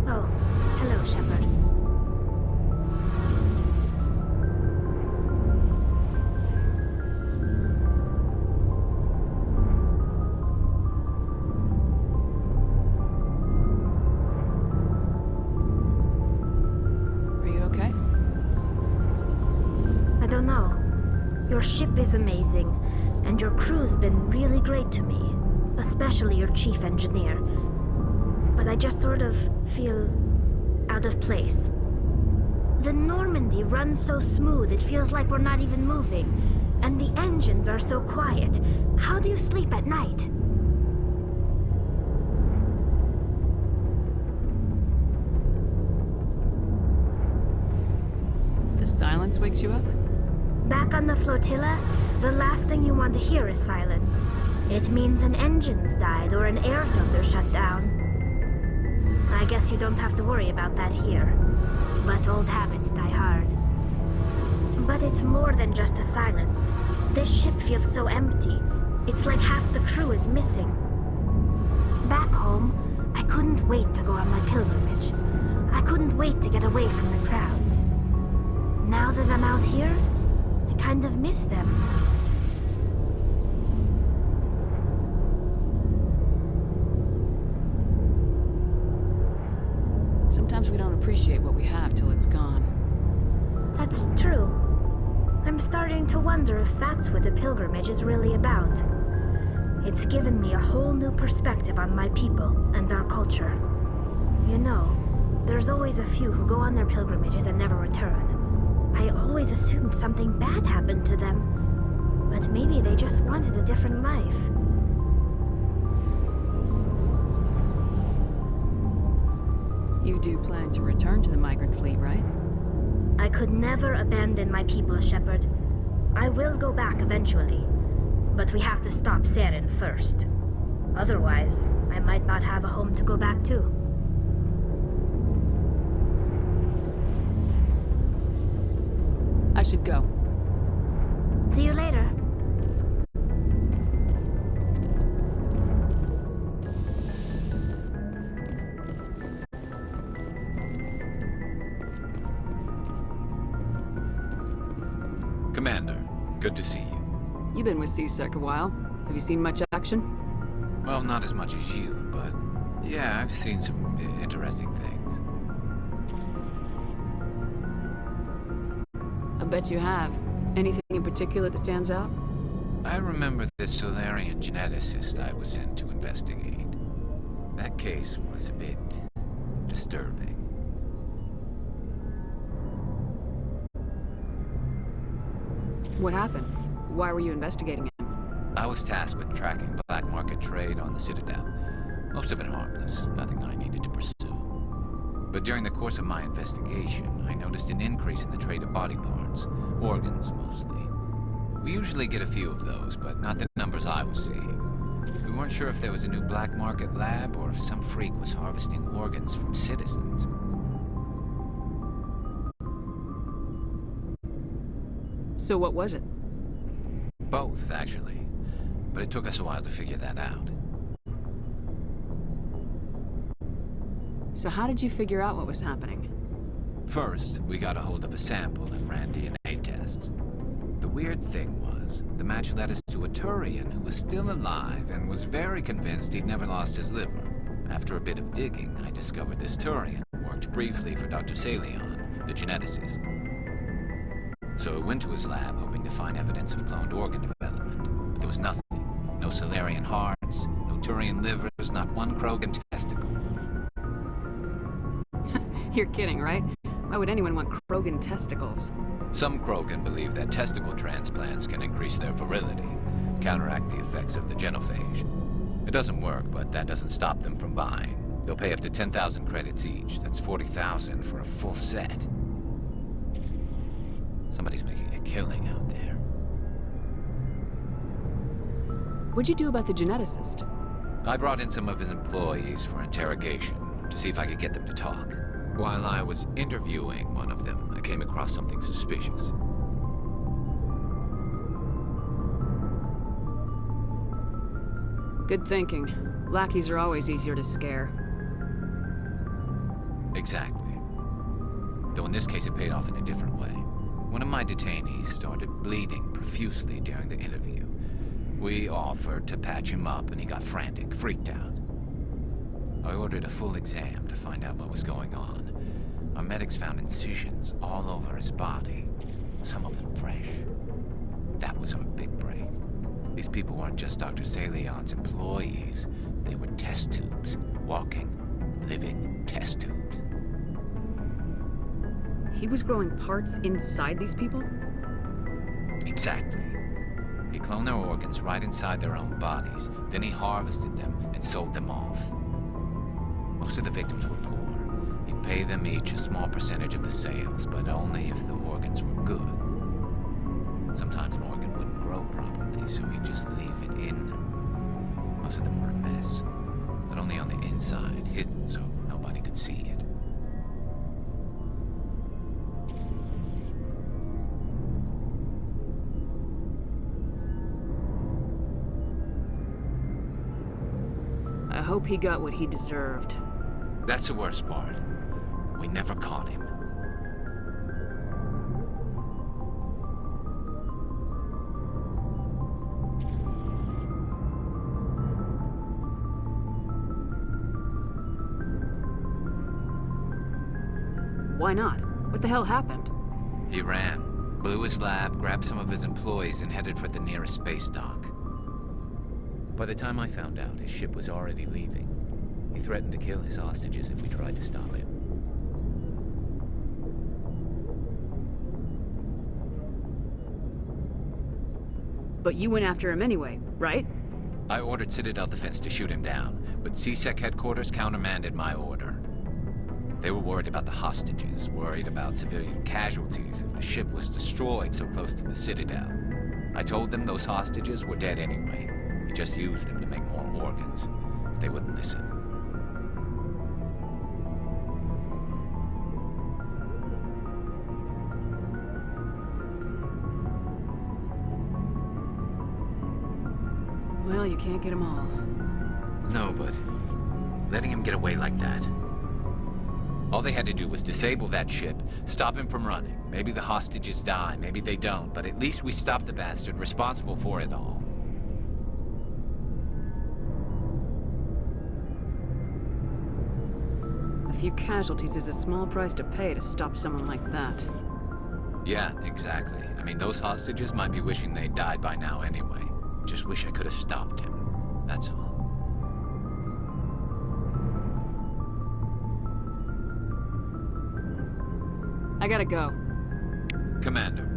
I: Oh, hello, Shepard.
C: Are you okay?
I: I don't know. Your ship is amazing, and your crew's been really great to me, especially your chief engineer. But I just sort of feel out of place. The Normandy runs so smooth it feels like we're not even moving, and the engines are so quiet. How do you sleep at night?
C: silence wakes you up?
J: Back on the flotilla, the last thing you want to hear is silence. It means an engine's died or an air filter shut down. I guess you don't have to worry about that here. But old habits die hard. But it's more than just the silence. This ship feels so empty. It's like half the crew is missing. Back home, I couldn't wait to go on my pilgrimage. I couldn't wait to get away from the crowds. Now that I'm out here, I kind of miss them.
C: Sometimes we don't appreciate what we have till it's gone.
J: That's true. I'm starting to wonder if that's what the pilgrimage is really about. It's given me a whole new perspective on my people and our culture. You know, there's always a few who go on their pilgrimages and never return. I always assumed something bad happened to them, but maybe they just wanted a different life.
C: You do plan to return to the migrant fleet, right?
J: I could never abandon my people, Shepard. I will go back eventually, but we have to stop Saren first. Otherwise, I might not have a home to go back to.
C: I should go.
J: See you later.
E: Commander, good to see you.
C: You've been with C-Sec a while. Have you seen much action?
E: Well, not as much as you, but yeah, I've seen some interesting things.
C: I bet you have. Anything in particular that stands out?
E: I remember this Solarian geneticist I was sent to investigate. That case was a bit disturbing.
C: What happened? Why were you investigating it?
E: I was tasked with tracking black market trade on the Citadel. Most of it harmless, nothing I needed to pursue. But during the course of my investigation, I noticed an increase in the trade of body parts, organs mostly. We usually get a few of those, but not the numbers I was seeing. We weren't sure if there was a new black market lab or if some freak was harvesting organs from citizens.
C: So what was it?
E: Both, actually. But it took us a while to figure that out.
C: So how did you figure out what was happening?
E: First, we got a hold of a sample and ran DNA tests. The weird thing was, the match led us to a Turian who was still alive and was very convinced he'd never lost his liver. After a bit of digging, I discovered this Turian worked briefly for Dr. Saleon, the geneticist. So I went to his lab hoping to find evidence of cloned organ development, but there was nothing. No Solarian hearts, no Turian livers, not one Krogan testicle.
C: You're kidding, right? Why would anyone want Krogan testicles?
E: Some Krogan believe that testicle transplants can increase their virility, counteract the effects of the genophage. It doesn't work, but that doesn't stop them from buying. They'll pay up to 10,000 credits each. That's 40,000 for a full set. Somebody's making a killing out there.
C: What'd you do about the geneticist?
E: I brought in some of his employees for interrogation, to see if I could get them to talk. While I was interviewing one of them, I came across something suspicious.
C: Good thinking. Lackeys are always easier to scare.
E: Exactly. Though in this case it paid off in a different way. One of my detainees started bleeding profusely during the interview. We offered to patch him up and he got frantic, freaked out. I ordered a full exam to find out what was going on. Our medics found incisions all over his body, some of them fresh. That was our big break. These people weren't just Dr. Saleon's employees. They were test tubes. Walking, living test tubes.
C: He was growing parts inside these people?
E: Exactly. He cloned their organs right inside their own bodies. Then he harvested them and sold them off. Most of the victims were poor. He'd pay pay them each a small percentage of the sales, but only if the organs were good. Sometimes an organ wouldn't grow properly, so he'd just leave it in them. Most of them were a mess, but only on the inside, hidden so nobody could see it.
C: I hope he got what he deserved.
E: That's the worst part. We never caught him.
C: Why not? What the hell happened?
E: He ran, blew his lab, grabbed some of his employees, and headed for the nearest space dock. By the time I found out, his ship was already leaving. He threatened to kill his hostages if we tried to stop him.
C: But you went after him anyway, right?
E: I ordered Citadel Defense to shoot him down, but CSEC headquarters countermanded my order. They were worried about the hostages, worried about civilian casualties if the ship was destroyed so close to the Citadel. I told them those hostages were dead anyway. We just used them to make more organs. But they wouldn't listen.
C: Well, you can't get them all.
E: No, but letting him get away like that. All they had to do was disable that ship, stop him from running. Maybe the hostages die, maybe they don't, but at least we stopped the bastard responsible for it all.
C: A few casualties is a small price to pay to stop someone like that.
E: Yeah, exactly. I mean, those hostages might be wishing they'd died by now anyway. Just wish I could have stopped him. That's all.
C: I gotta go.
E: Commander.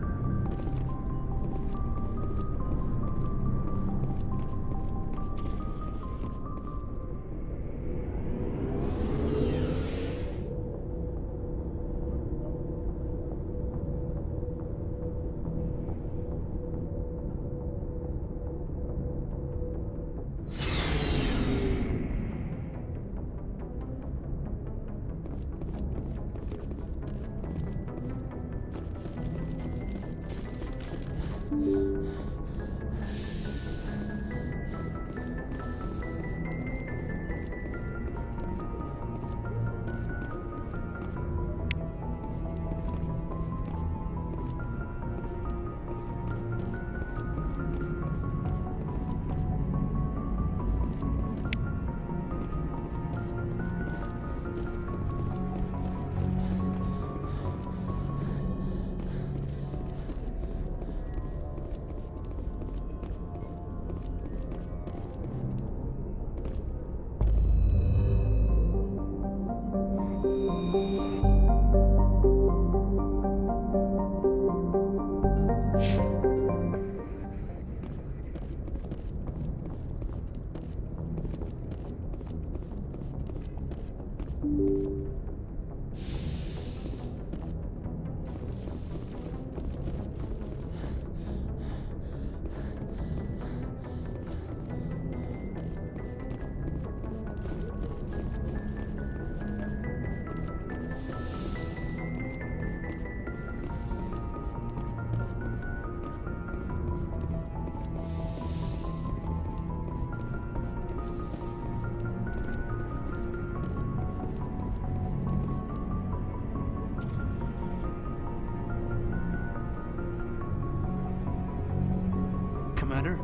K: Commander,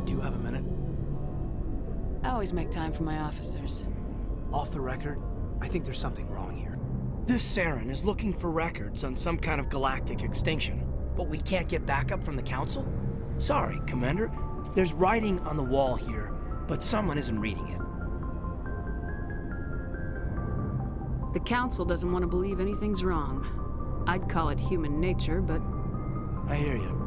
K: do you have a minute?
C: I always make time for my officers.
K: Off the record, I think there's something wrong here. This Saren is looking for records on some kind of galactic extinction, but we can't get backup from the Council? Sorry, Commander. There's writing on the wall here, but someone isn't reading it.
C: The Council doesn't want to believe anything's wrong. I'd call it human nature, but...
K: I hear you.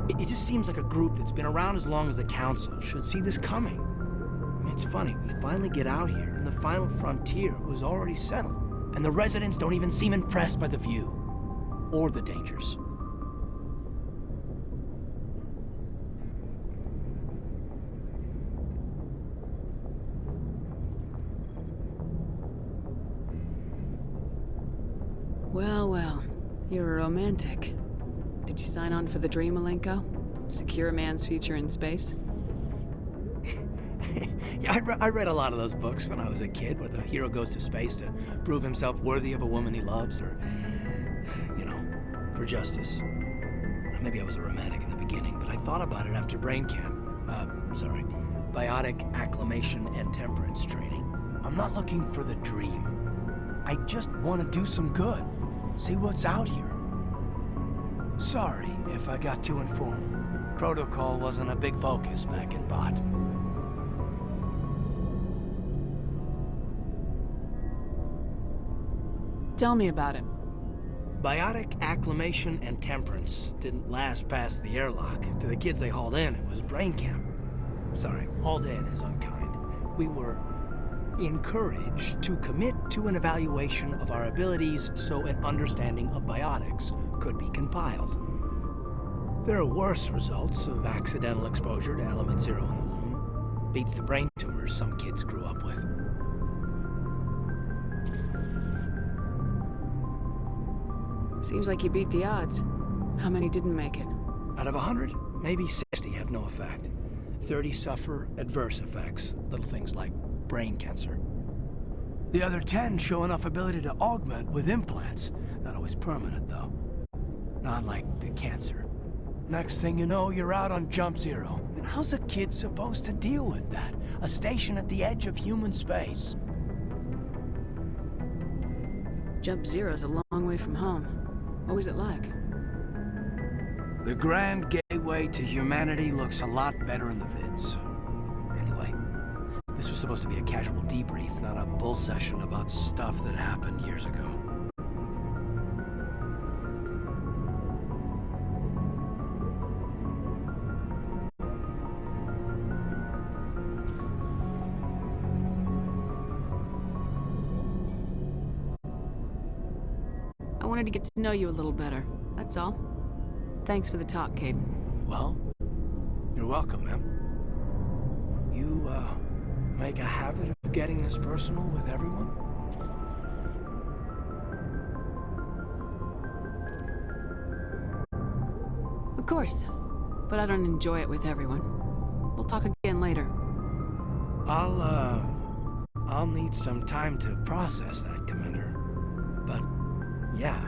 K: It just seems like a group that's been around as long as the Council should see this coming. I mean, it's funny, we finally get out here, and the final frontier was already settled. and the residents don't even seem impressed by the view. Or the dangers.
C: Well, well. You're a romantic. Did you sign on for the dream, Malenko? Secure a man's future in space?
K: Yeah, I read a lot of those books when I was a kid, where the hero goes to space to prove himself worthy of a woman he loves, or, you know, for justice. Maybe I was a romantic in the beginning, but I thought about it after brain camp. Biotic acclimation and temperance training. I'm not looking for the dream. I just want to do some good. See what's out here. Sorry if I got too informal. Protocol wasn't a big focus back in Bot.
C: Tell me about it.
K: Biotic acclimation and temperance didn't last past the airlock. To the kids they hauled in, it was brain camp. Sorry, hauled in is unkind. We were encouraged to commit to an evaluation of our abilities so an understanding of biotics could be compiled. There are worse results of accidental exposure to element 0 in the womb. Beats the brain tumors some kids grew up with.
C: Seems like you beat the odds. How many didn't make it?
K: Out of 100, maybe 60 have no effect. 30 suffer adverse effects, little things like brain cancer. The other 10 show enough ability to augment with implants. Not always permanent, though. Not like the cancer. Next thing you know, you're out on Jump Zero. And how's a kid supposed to deal with that? A station at the edge of human space.
C: Jump Zero's a long way from home. What was it like?
K: The grand gateway to humanity looks a lot better in the vids. Anyway, this was supposed to be a casual debrief, not a bull session about stuff that happened years ago.
C: I wanted to get to know you a little better, that's all. Thanks for the talk, Cayden.
K: Well, you're welcome, ma'am. You, make a habit of getting this personal with everyone?
C: Of course, but I don't enjoy it with everyone. We'll talk again later.
K: I'll need some time to process that, Commander. But, yeah,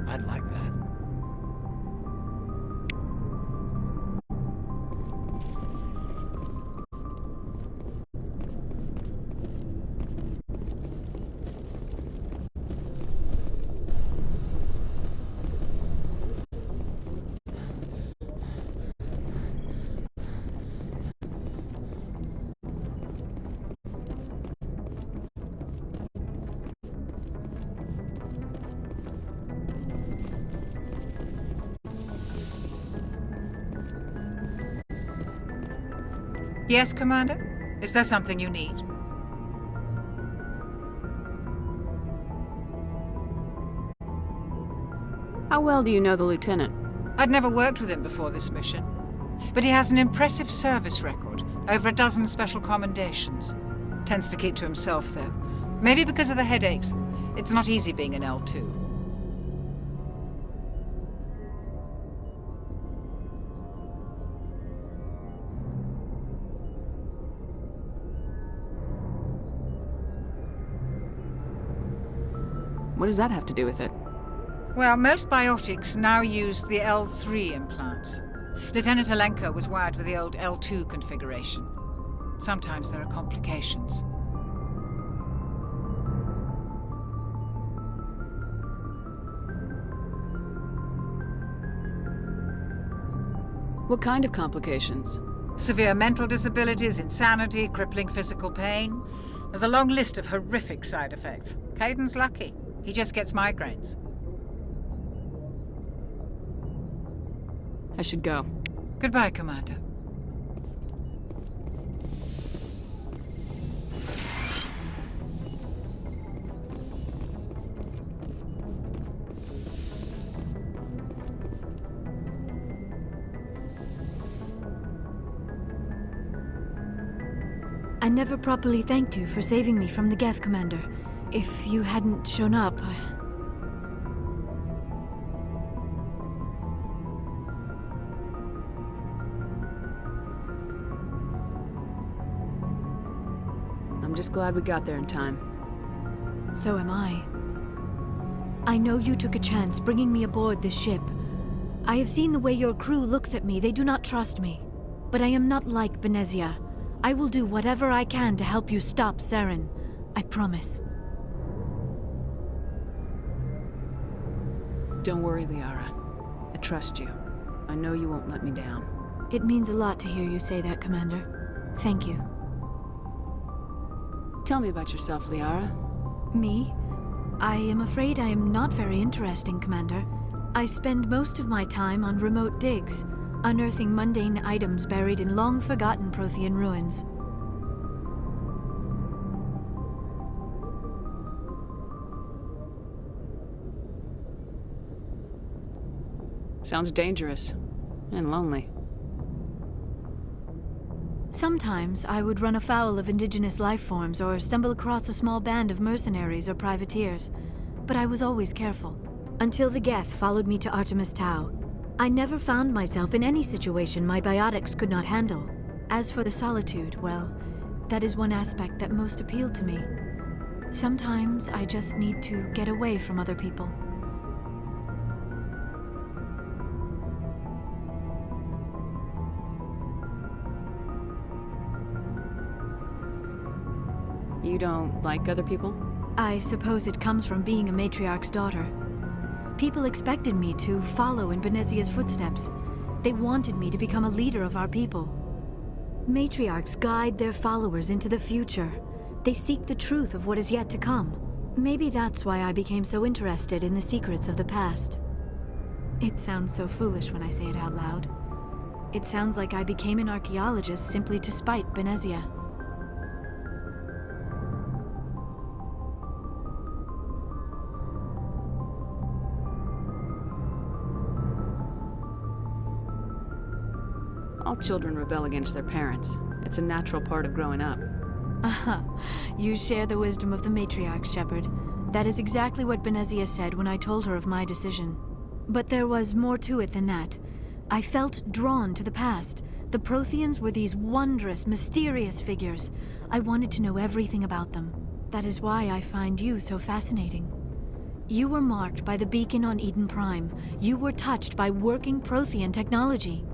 K: I'd like that.
O: Yes, Commander? Is there something you need?
C: How well do you know the Lieutenant?
O: I'd never worked with him before this mission. But he has an impressive service record, over a dozen special commendations. Tends to keep to himself, though. Maybe because of the headaches. It's not easy being an L2.
C: What does that have to do with it?
O: Well, most biotics now use the L3 implants. Lieutenant Alenko was wired with the old L2 configuration. Sometimes there are complications.
C: What kind of complications?
O: Severe mental disabilities, insanity, crippling physical pain. There's a long list of horrific side effects. Cayden's lucky. He just gets migraines.
C: I should go.
O: Goodbye, Commander.
I: I never properly thanked you for saving me from the Geth, Commander. If you hadn't shown up,
C: I'm just glad we got there in time.
I: So am I. I know you took a chance bringing me aboard this ship. I have seen the way your crew looks at me. They do not trust me. But I am not like Benezia. I will do whatever I can to help you stop Saren. I promise.
C: Don't worry, Liara. I trust you. I know you won't let me down.
I: It means a lot to hear you say that, Commander. Thank you.
C: Tell me about yourself, Liara.
I: Me? I am afraid I am not very interesting, Commander. I spend most of my time on remote digs, unearthing mundane items buried in long-forgotten Prothean ruins.
C: Sounds dangerous. And lonely.
I: Sometimes I would run afoul of indigenous life forms or stumble across a small band of mercenaries or privateers, but I was always careful. Until the Geth followed me to Artemis Tau, I never found myself in any situation my biotics could not handle. As for the solitude, well, that is one aspect that most appealed to me. Sometimes I just need to get away from other people.
C: You don't like other people?
I: I suppose it comes from being a matriarch's daughter. People expected me to follow in Benezia's footsteps. They wanted me to become a leader of our people. Matriarchs guide their followers into the future. They seek the truth of what is yet to come. Maybe that's why I became so interested in the secrets of the past. It sounds so foolish when I say it out loud. It sounds like I became an archaeologist simply to spite Benezia.
C: All children rebel against their parents. It's a natural part of growing up.
I: Aha, you share the wisdom of the matriarch, Shepard. That is exactly what Benezia said when I told her of my decision. But there was more to it than that. I felt drawn to the past. The Protheans were these wondrous, mysterious figures. I wanted to know everything about them. That is why I find you so fascinating. You were marked by the beacon on Eden Prime. You were touched by working Prothean technology.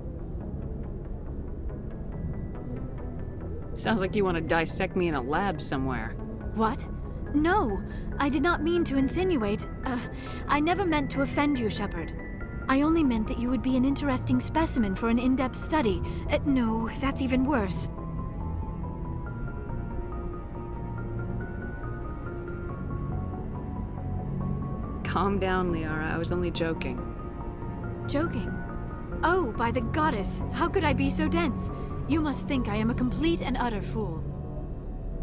C: Sounds like you want to dissect me in a lab somewhere.
I: What? No, I did not mean to insinuate. I never meant to offend you, Shepard. I only meant that you would be an interesting specimen for an in-depth study. No, that's even worse.
C: Calm down, Liara. I was only joking.
I: Joking? Oh, by the goddess, how could I be so dense? You must think I am a complete and utter fool.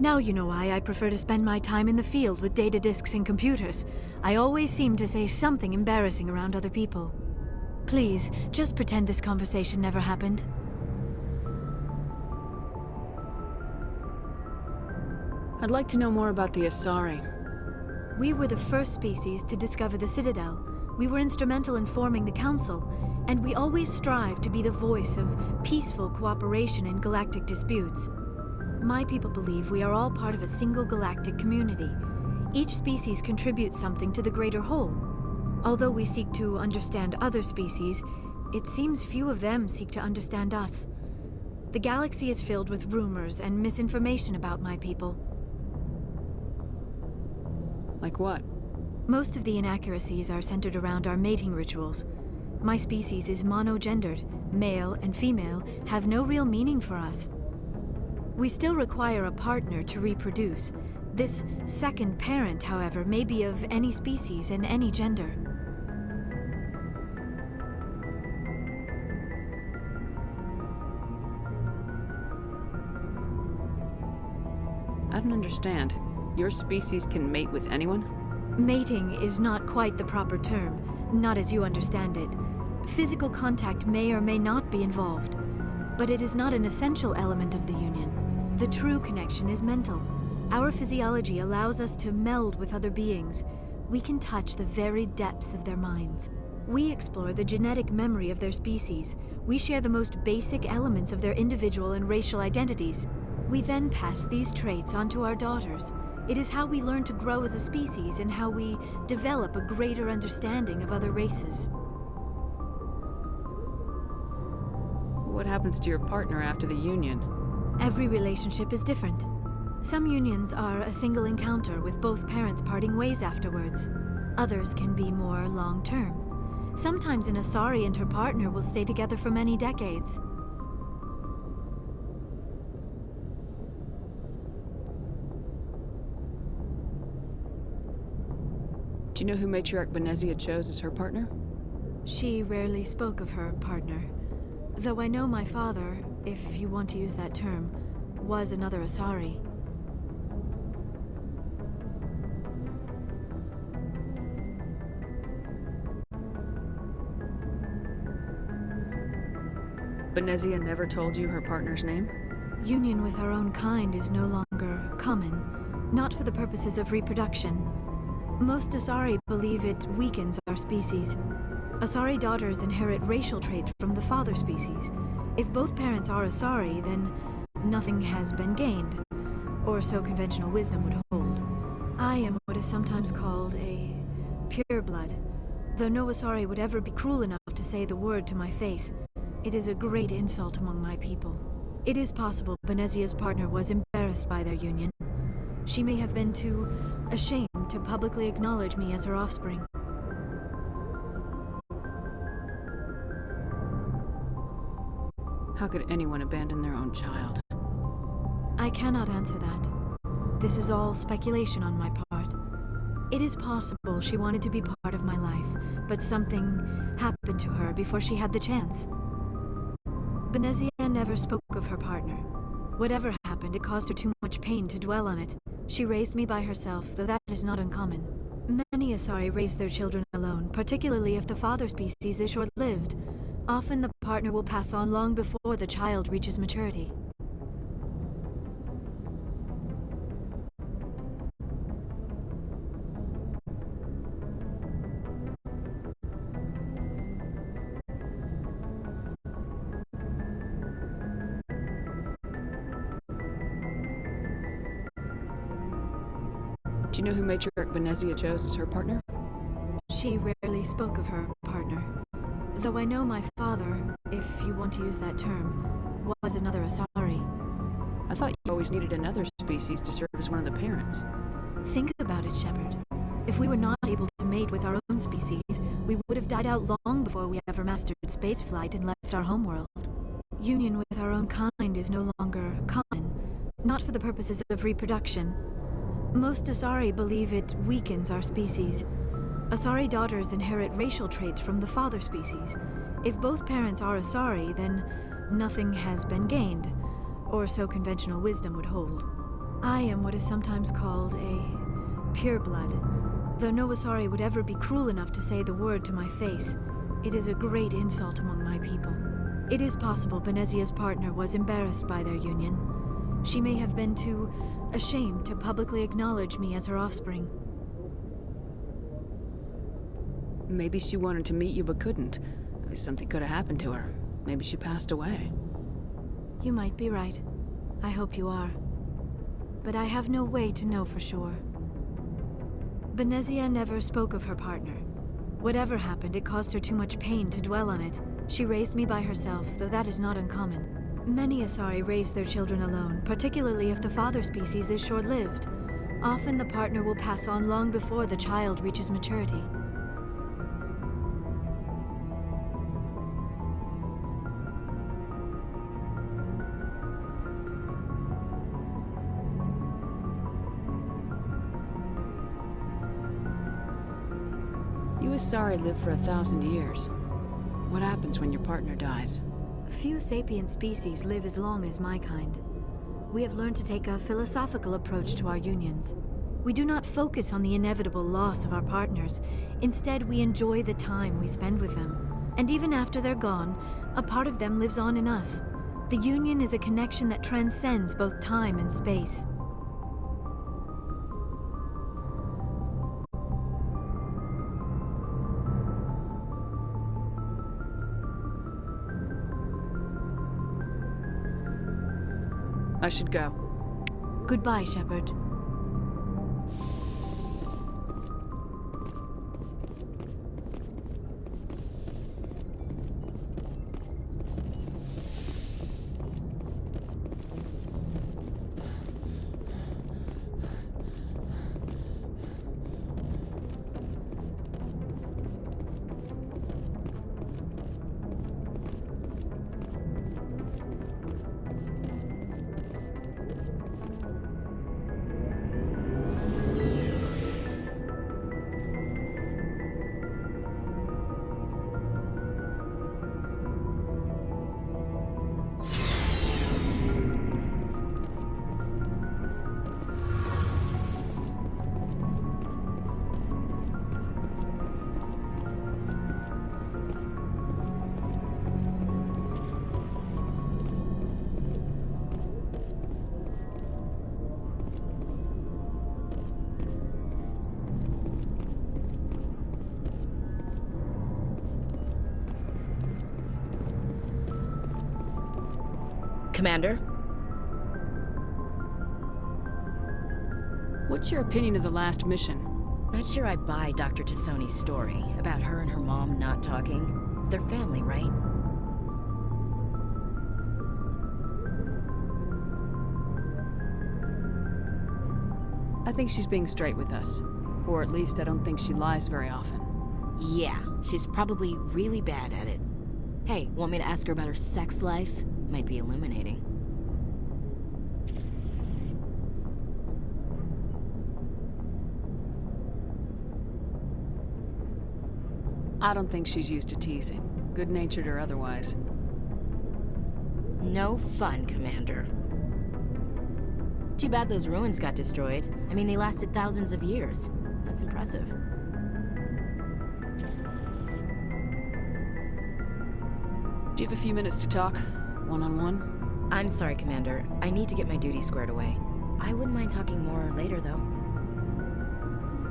I: Now you know why I prefer to spend my time in the field with data disks and computers. I always seem to say something embarrassing around other people. Please, just pretend this conversation never happened.
C: I'd like to know more about the Asari.
I: We were the first species to discover the Citadel. We were instrumental in forming the Council, and we always strive to be the voice of peaceful cooperation in galactic disputes. My people believe we are all part of a single galactic community. Each species contributes something to the greater whole. Although we seek to understand other species, it seems few of them seek to understand us. The galaxy is filled with rumors and misinformation about my people.
C: Like what?
I: Most of the inaccuracies are centered around our mating rituals. My species is monogendered. Male and female have no real meaning for us. We still require a partner to reproduce. This second parent, however, may be of any species and any gender.
C: I don't understand. Your species can mate with anyone?
I: Mating is not quite the proper term, not as you understand it. Physical contact may or may not be involved, but it is not an essential element of the union.
P: The true connection is mental. Our physiology allows us to meld with other beings. We can touch the very depths of their minds. We explore the genetic memory of their species. We share the most basic elements of their individual and racial identities. We then pass these traits on to our daughters. It is how we learn to grow as a species and how we develop a greater understanding of other races.
C: What happens to your partner after the union?
P: Every relationship is different. Some unions are a single encounter with both parents parting ways afterwards. Others can be more long-term. Sometimes an Asari and her partner will stay together for many decades.
C: Do you know who Matriarch Benezia chose as her partner?
P: She rarely spoke of her partner. Though I know my father, if you want to use that term, was another Asari.
C: Benezia never told you her partner's name?
P: Union with our own kind is no longer common, not for the purposes of reproduction. Most Asari believe it weakens our species. Asari daughters inherit racial traits from the father species. If both parents are Asari, then nothing has been gained, or so conventional wisdom would hold. I am what is sometimes called a pureblood. Though no Asari would ever be cruel enough to say the word to my face, it is a great insult among my people. It is possible Benezia's partner was embarrassed by their union. She may have been too ashamed to publicly acknowledge me as her offspring.
C: How could anyone abandon their own child?
P: I cannot answer that. This is all speculation on my part. It is possible she wanted to be part of my life, but something happened to her before she had the chance. Benezia never spoke of her partner. Whatever happened, it caused her too much pain to dwell on it. She raised me by herself, though that is not uncommon. Many Asari raise their children alone, particularly if the father species is short-lived. Often the partner will pass on long before the child reaches maturity.
C: Do you know who Matriarch Benezia chose as her partner?
P: She rarely spoke of her partner. Though I know my father, if you want to use that term, was another Asari.
C: I thought you always needed another species to serve as one of the parents.
P: Think about it, Shepard. If we were not able to mate with our own species, we would have died out long before we ever mastered spaceflight and left our homeworld. Union with our own kind is no longer common, not for the purposes of reproduction. Most Asari believe it weakens our species. Asari daughters inherit racial traits from the father species. If both parents are Asari, then nothing has been gained, or so conventional wisdom would hold. I am what is sometimes called a pureblood. Though no Asari would ever be cruel enough to say the word to my face, it is a great insult among my people. It is possible Benezia's partner was embarrassed by their union. She may have been too ashamed to publicly acknowledge me as her offspring.
C: Maybe she wanted to meet you but couldn't. Something could have happened to her. Maybe she passed away.
P: You might be right. I hope you are. But I have no way to know for sure. Benezia never spoke of her partner. Whatever happened, it caused her too much pain to dwell on it. She raised me by herself, though that is not uncommon. Many Asari raise their children alone, particularly if the father species is short-lived. Often the partner will pass on long before the child reaches maturity.
C: You Asari live for 1,000 years. What happens when your partner dies?
P: Few sapient species live as long as my kind. We have learned to take a philosophical approach to our unions. We do not focus on the inevitable loss of our partners. Instead, we enjoy the time we spend with them. And even after they're gone, a part of them lives on in us. The Union is a connection that transcends both time and space.
C: I should go.
P: Goodbye, Shepard.
N: Commander?
C: What's your opinion of the last mission?
N: Not sure I buy Dr. Tassoni's story about her and her mom not talking. They're family, right?
C: I think she's being straight with us. Or at least I don't think she lies very often.
N: Yeah, she's probably really bad at it. Hey, want me to ask her about her sex life? Might be illuminating.
C: I don't think she's used to teasing, good-natured or otherwise.
N: No fun, Commander. Too bad those ruins got destroyed. I mean, they lasted thousands of years. That's impressive.
C: Do you have a few minutes to talk? One-on-one?
N: I'm sorry, Commander. I need to get my duty squared away. I wouldn't mind talking more later, though.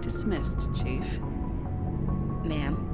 C: Dismissed, Chief.
N: Ma'am.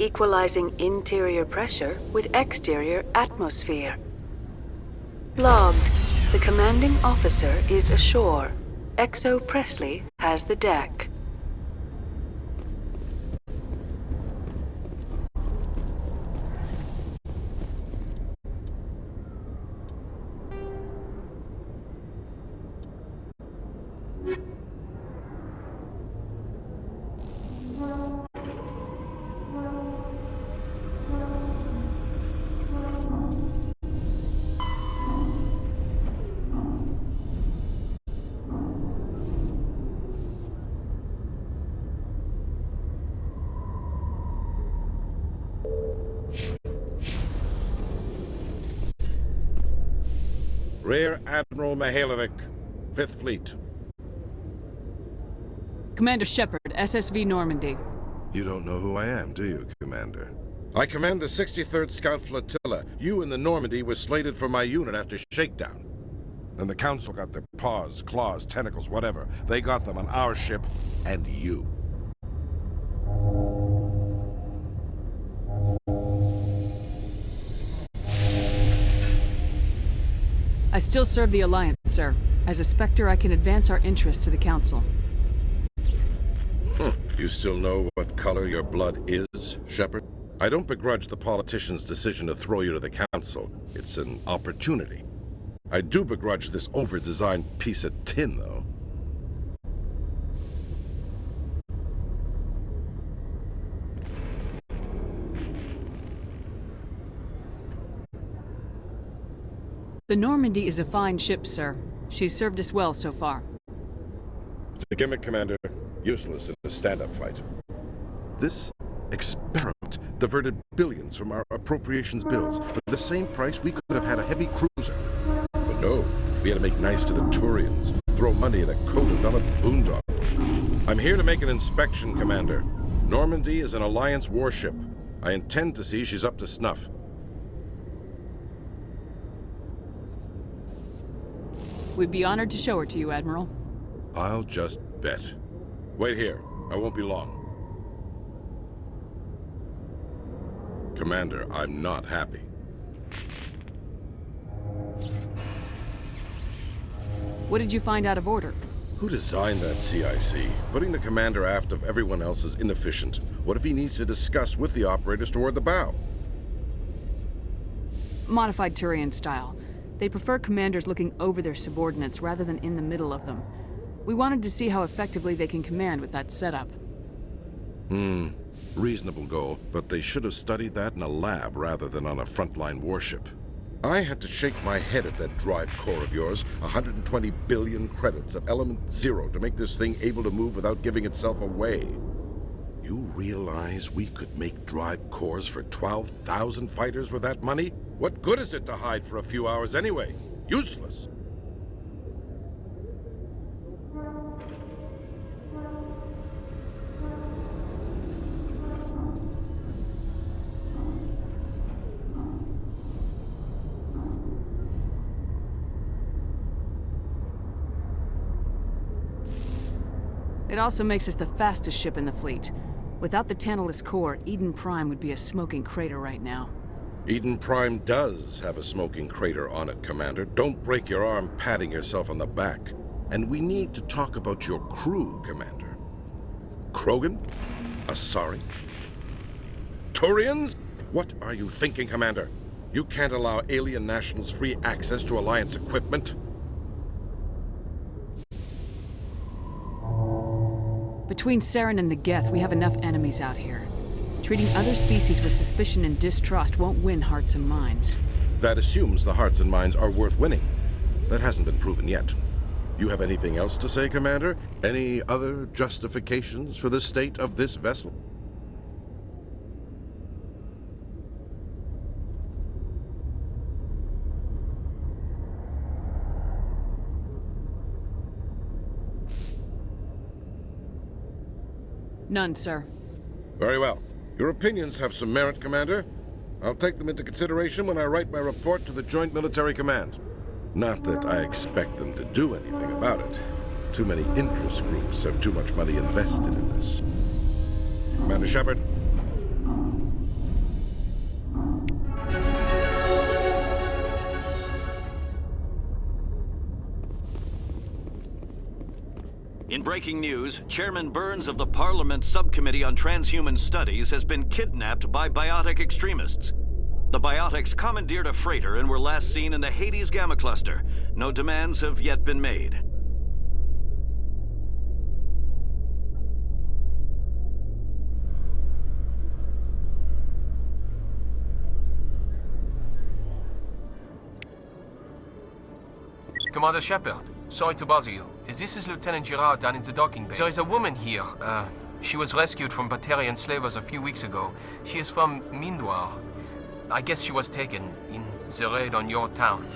C: equalizing interior pressure with exterior atmosphere. Logged. The commanding officer is ashore. XO Presley has the deck.
Q: Rear Admiral Mihailovic, 5th Fleet.
C: Commander Shepard, SSV Normandy.
Q: You don't know who I am, do you, Commander? I command the 63rd Scout Flotilla. You and the Normandy were slated for my unit after shakedown. Then the Council got their paws, claws, tentacles, whatever. They got them on our ship, and you.
C: I still serve the Alliance, sir. As a Spectre, I can advance our interests to the Council.
Q: You still know what color your blood is, Shepard? I don't begrudge the politician's decision to throw you to the Council. It's an opportunity. I do begrudge this over-designed piece of tin, though.
C: The Normandy is a fine ship, sir. She's served us well so far.
Q: It's a gimmick, Commander. Useless in a stand-up fight. This experiment diverted billions from our appropriations bills. For the same price, we could have had a heavy cruiser. But no, we had to make nice to the Turians, throw money at a co-developed boondoggle. I'm here to make an inspection, Commander. Normandy is an Alliance warship. I intend to see she's up to snuff.
C: We'd be honored to show her to you, Admiral.
Q: I'll just bet. Wait here. I won't be long. Commander, I'm not happy.
C: What did you find out of order?
Q: Who designed that CIC? Putting the commander aft of everyone else is inefficient. What if he needs to discuss with the operators toward the bow?
C: Modified Turian style. They prefer commanders looking over their subordinates rather than in the middle of them. We wanted to see how effectively they can command with that setup.
Q: Reasonable goal, but they should have studied that in a lab rather than on a frontline warship. I had to shake my head at that drive core of yours. 120 billion credits of element 0 to make this thing able to move without giving itself away. You realize we could make drive cores for 12,000 fighters with that money? What good is it to hide for a few hours anyway? Useless.
C: It also makes us the fastest ship in the fleet. Without the Tantalus core, Eden Prime would be a smoking crater right now.
Q: Eden Prime does have a smoking crater on it, Commander. Don't break your arm patting yourself on the back. And we need to talk about your crew, Commander. Krogan? Asari? Turians? What are you thinking, Commander? You can't allow alien nationals free access to Alliance equipment.
C: Between Saren and the Geth, we have enough enemies out here. Treating other species with suspicion and distrust won't win hearts and minds.
Q: That assumes the hearts and minds are worth winning. That hasn't been proven yet. You have anything else to say, Commander? Any other justifications for the state of this vessel?
C: None, sir.
Q: Very well. Your opinions have some merit, Commander. I'll take them into consideration when I write my report to the Joint Military Command. Not that I expect them to do anything about it. Too many interest groups have too much money invested in this. Commander Shepard?
R: breaking news, Chairman Burns of the Parliament Subcommittee on Transhuman Studies has been kidnapped by biotic extremists. The biotics commandeered a freighter and were last seen in the Hades Gamma Cluster. No demands have yet been made.
G: Commander Shepard, sorry to bother you. This is Lieutenant Girard down in the docking bay. There is a woman here. She was rescued from Batarian slavers a few weeks ago. She is from Mindoir. I guess she was taken in the raid on your town.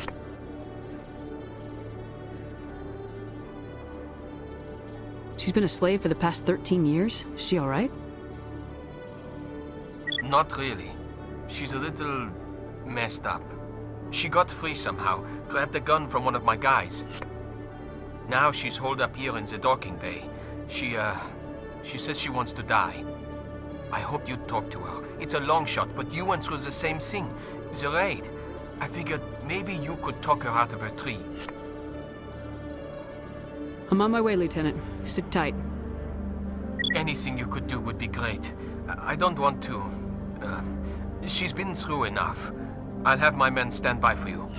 S: She's been a slave for the past 13 years? Is she alright?
G: Not really. She's a little messed up. She got free somehow, grabbed a gun from one of my guys. Now she's holed up here in the docking bay. She says she wants to die. I hope you'd talk to her. It's a long shot, but you went through the same thing. The raid. I figured maybe you could talk her out of her tree.
S: I'm on my way, Lieutenant. Sit tight.
G: Anything you could do would be great. I don't want to. She's been through enough. I'll have my men stand by for you.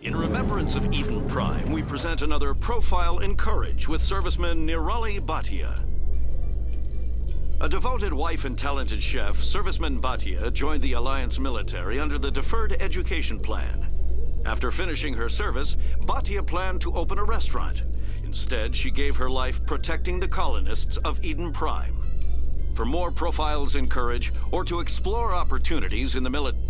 R: In remembrance of Eden Prime, we present another Profile in Courage with serviceman Nirali Bhatia. A devoted wife and talented chef, Serviceman Bhatia joined the Alliance military under the Deferred Education Plan. After finishing her service, Bhatia planned to open a restaurant. Instead, she gave her life protecting the colonists of Eden Prime. For more Profiles in Courage, or to explore opportunities in the military,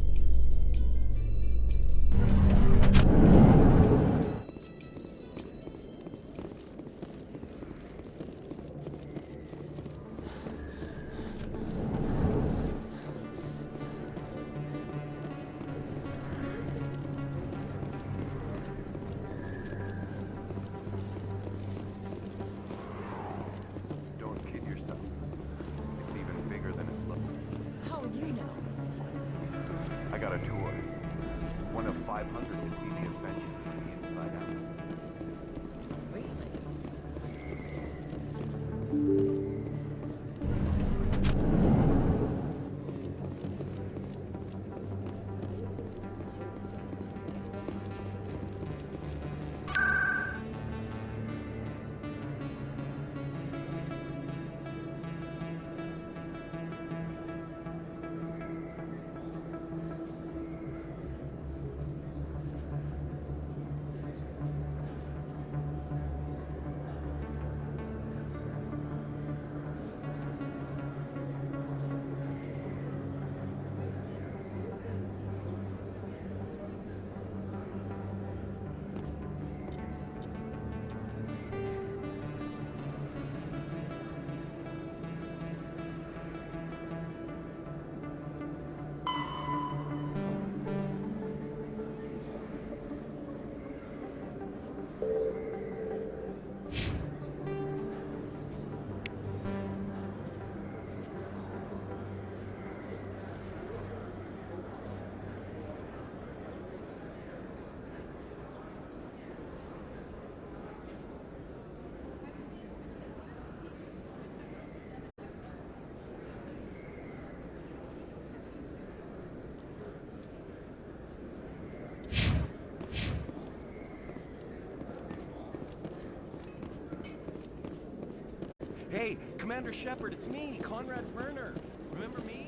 T: Hey, Commander Shepard, it's me, Conrad Werner. Remember me?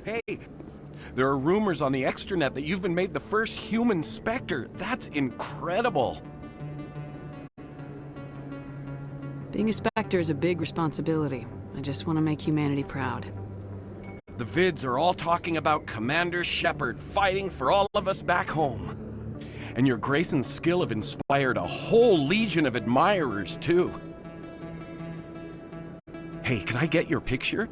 T: Hey, there are rumors on the extranet that you've been made the first human Spectre. That's incredible.
S: Being a Spectre is a big responsibility. I just want to make humanity proud.
T: The vids are all talking about Commander Shepard fighting for all of us back home. And your grace and skill have inspired a whole legion of admirers, too. Hey, can I get your picture?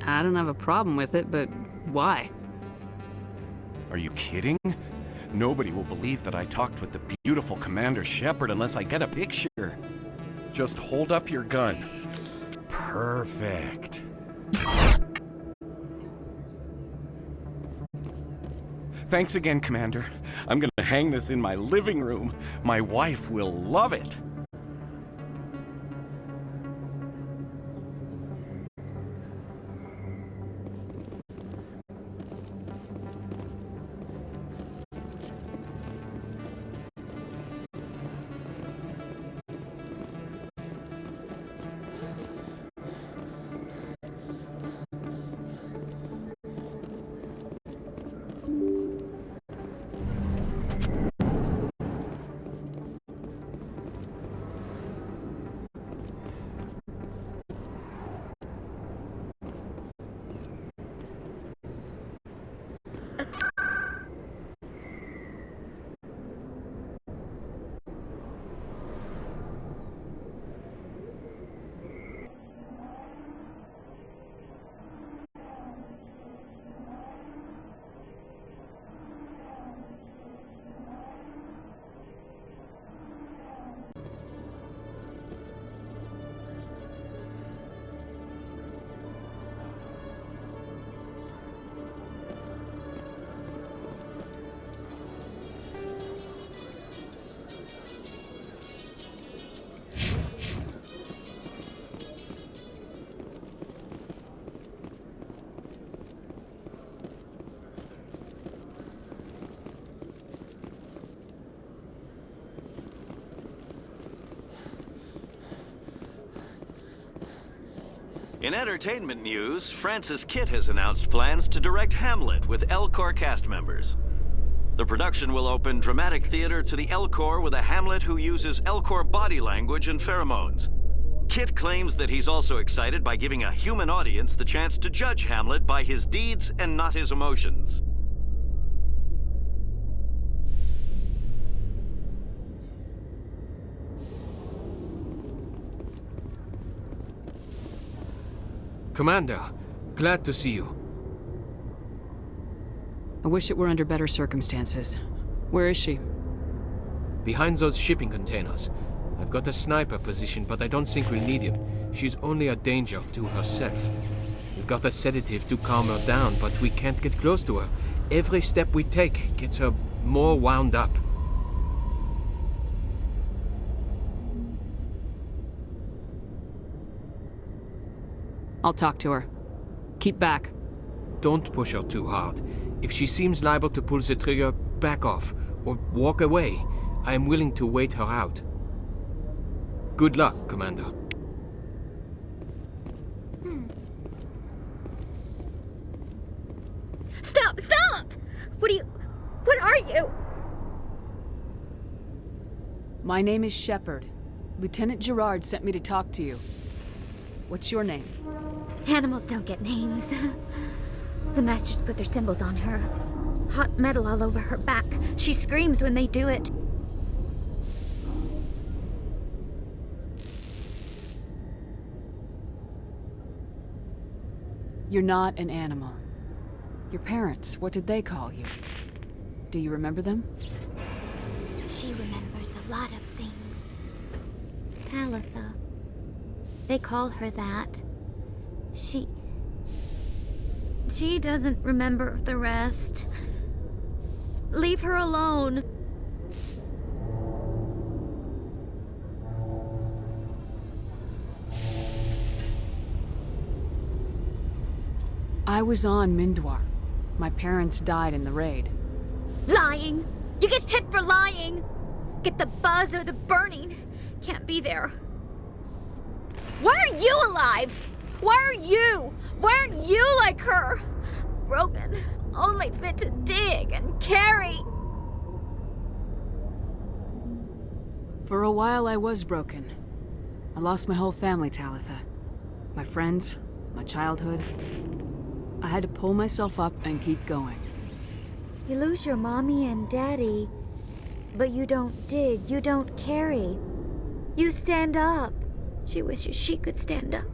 S: I don't have a problem with it, but why?
T: Are you kidding? Nobody will believe that I talked with the beautiful Commander Shepard unless I get a picture. Just hold up your gun. Perfect. Thanks again, Commander. I'm gonna hang this in my living room. My wife will love it.
R: In entertainment news, Francis Kitt has announced plans to direct Hamlet with Elcor cast members. The production will open dramatic theater to the Elcor with a Hamlet who uses Elcor body language and pheromones. Kitt claims that he's also excited by giving a human audience the chance to judge Hamlet by his deeds and not his emotions.
G: Commander, glad to see you.
S: I wish it were under better circumstances. Where is she?
G: Behind those shipping containers. I've got a sniper position, but I don't think we'll need him. She's only a danger to herself. We've got a sedative to calm her down, but we can't get close to her. Every step we take gets her more wound up.
S: I'll talk to her. Keep back.
G: Don't push her too hard. If she seems liable to pull the trigger, back off, or walk away. I am willing to wait her out. Good luck, Commander.
U: Stop! Stop! What are you?
S: My name is Shepard. Lieutenant Gerard sent me to talk to you. What's your name?
U: Animals don't get names. The Masters put their symbols on her. Hot metal all over her back. She screams when they do it.
S: You're not an animal. Your parents, what did they call you? Do you remember them?
U: She remembers a lot of things. Talitha. They call her that. She doesn't remember the rest. Leave her alone.
S: I was on Mindwar. My parents died in the raid.
U: Lying! You get hit for lying! get the buzz or the burning. Can't be there. Why are you alive? Why are you? Why aren't you like her? Broken, only fit to dig and carry.
S: For a while, I was broken. I lost my whole family, Talitha. My friends, my childhood. I had to pull myself up and keep going.
U: You lose your mommy and daddy, but you don't dig, you don't carry. You stand up. She wishes she could stand up.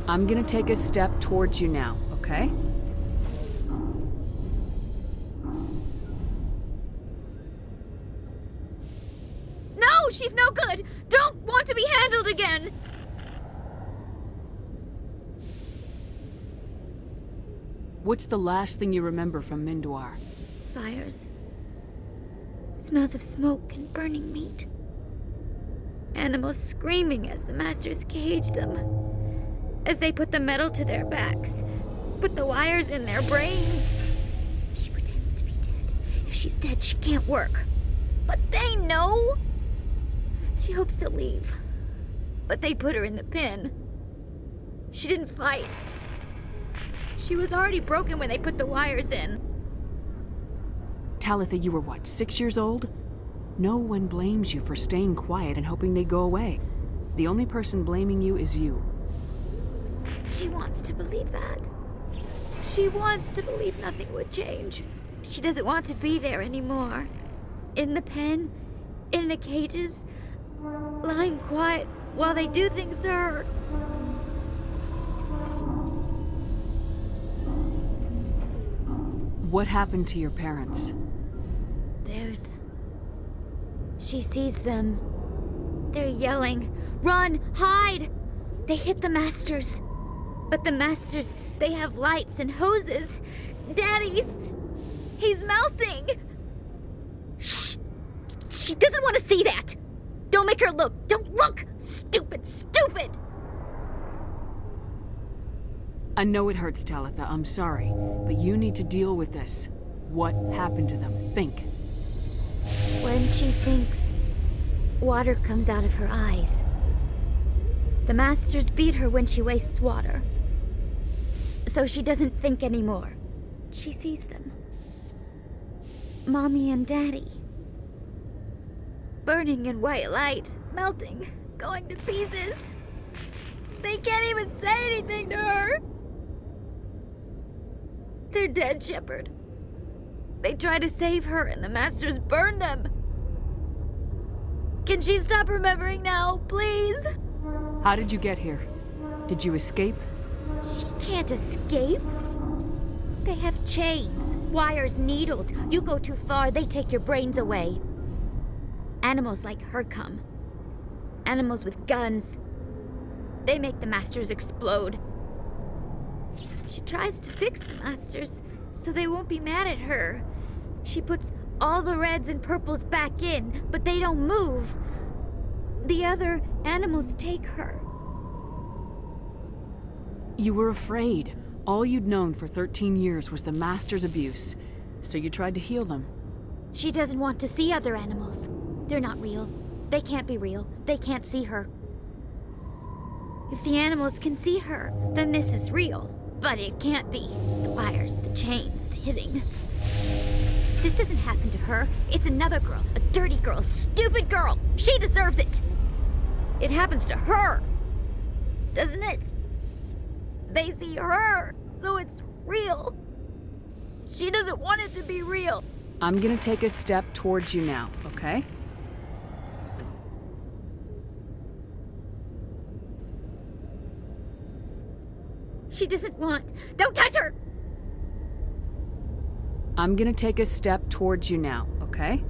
S: I'm gonna take a step towards you now, okay?
U: No, she's no good! Don't want to be handled again!
S: What's the last thing you remember from Mindoir?
U: Fires. Smells of smoke and burning meat. Animals screaming as the masters cage them. As they put the metal to their backs. Put the wires in their brains. She pretends to be dead. If she's dead, she can't work. But they know. She hopes to leave. But they put her in the pen. She didn't fight. She was already broken when they put the wires in.
S: Talitha, you were what, 6 years old? No one blames you for staying quiet and hoping they'd go away. The only person blaming you is you.
U: She wants to believe that. She wants to believe nothing would change. She doesn't want to be there anymore. In the pen, in the cages, lying quiet while they do things to her.
S: What happened to your parents?
U: She sees them. They're yelling, "Run! Hide!" They hit the masters. But the masters, they have lights and hoses. Daddy's... he's melting! Shh! She doesn't want to see that! Don't make her look! Don't look! Stupid, stupid!
S: I know it hurts, Talitha, I'm sorry. But you need to deal with this. What happened to them? Think.
U: When she thinks, water comes out of her eyes. The masters beat her when she wastes water. So she doesn't think anymore. She sees them. Mommy and Daddy. Burning in white light, melting, going to pieces. They can't even say anything to her. They're dead, Shepard. They try to save her and the masters burn them. Can she stop remembering now, please?
S: How did you get here? Did you escape?
U: She can't escape. They have chains, wires, needles. You go too far, they take your brains away. Animals like her come. Animals with guns. They make the masters explode. She tries to fix the masters so they won't be mad at her. She puts all the reds and purples back in, but they don't move. The other animals take her.
S: You were afraid. All you'd known for 13 years was the Master's abuse, so you tried to heal them.
U: She doesn't want to see other animals. They're not real. They can't be real. They can't see her. If the animals can see her, then this is real. But it can't be. The wires, the chains, the hitting. This doesn't happen to her. It's another girl. A dirty girl. Stupid girl. She deserves it. It happens to her. Doesn't it? They see her, so it's real. She doesn't want it to be real.
S: I'm gonna take a step towards you now, okay?
U: She doesn't want... Don't touch her!
S: I'm gonna take a step towards you now, okay?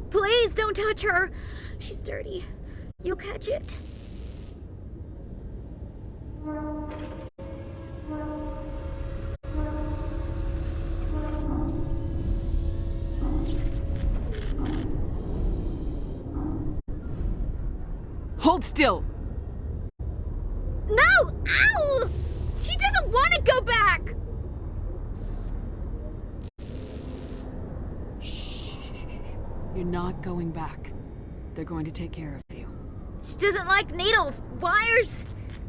U: Please don't touch her! She's dirty. You'll catch it.
S: Hold still!
U: No! Ow! She doesn't want to go back!
S: You're not going back. They're going to take care of you.
U: She doesn't like needles, wires.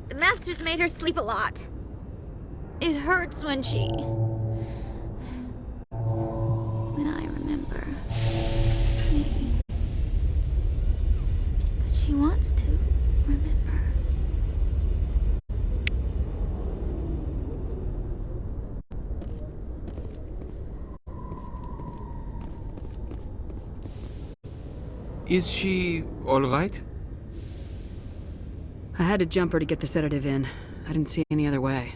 U: The Masters made her sleep a lot. It hurts when I remember me. But she wants to remember.
G: Is she all right?
S: I had to jump her to get the sedative in. I didn't see any other way.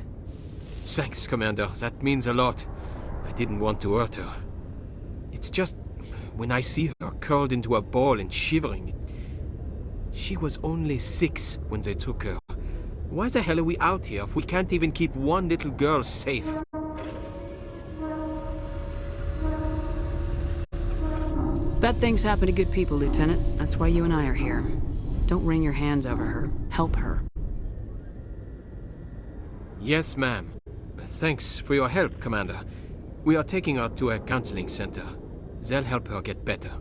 G: Thanks, Commander. That means a lot. I didn't want to hurt her. It's just, when I see her curled into a ball and shivering, she was only 6 when they took her. Why the hell are we out here if we can't even keep one little girl safe?
S: Bad things happen to good people, Lieutenant. That's why you and I are here. Don't wring your hands over her. Help her.
G: Yes, ma'am. Thanks for your help, Commander. We are taking her to a counseling center. They'll help her get better.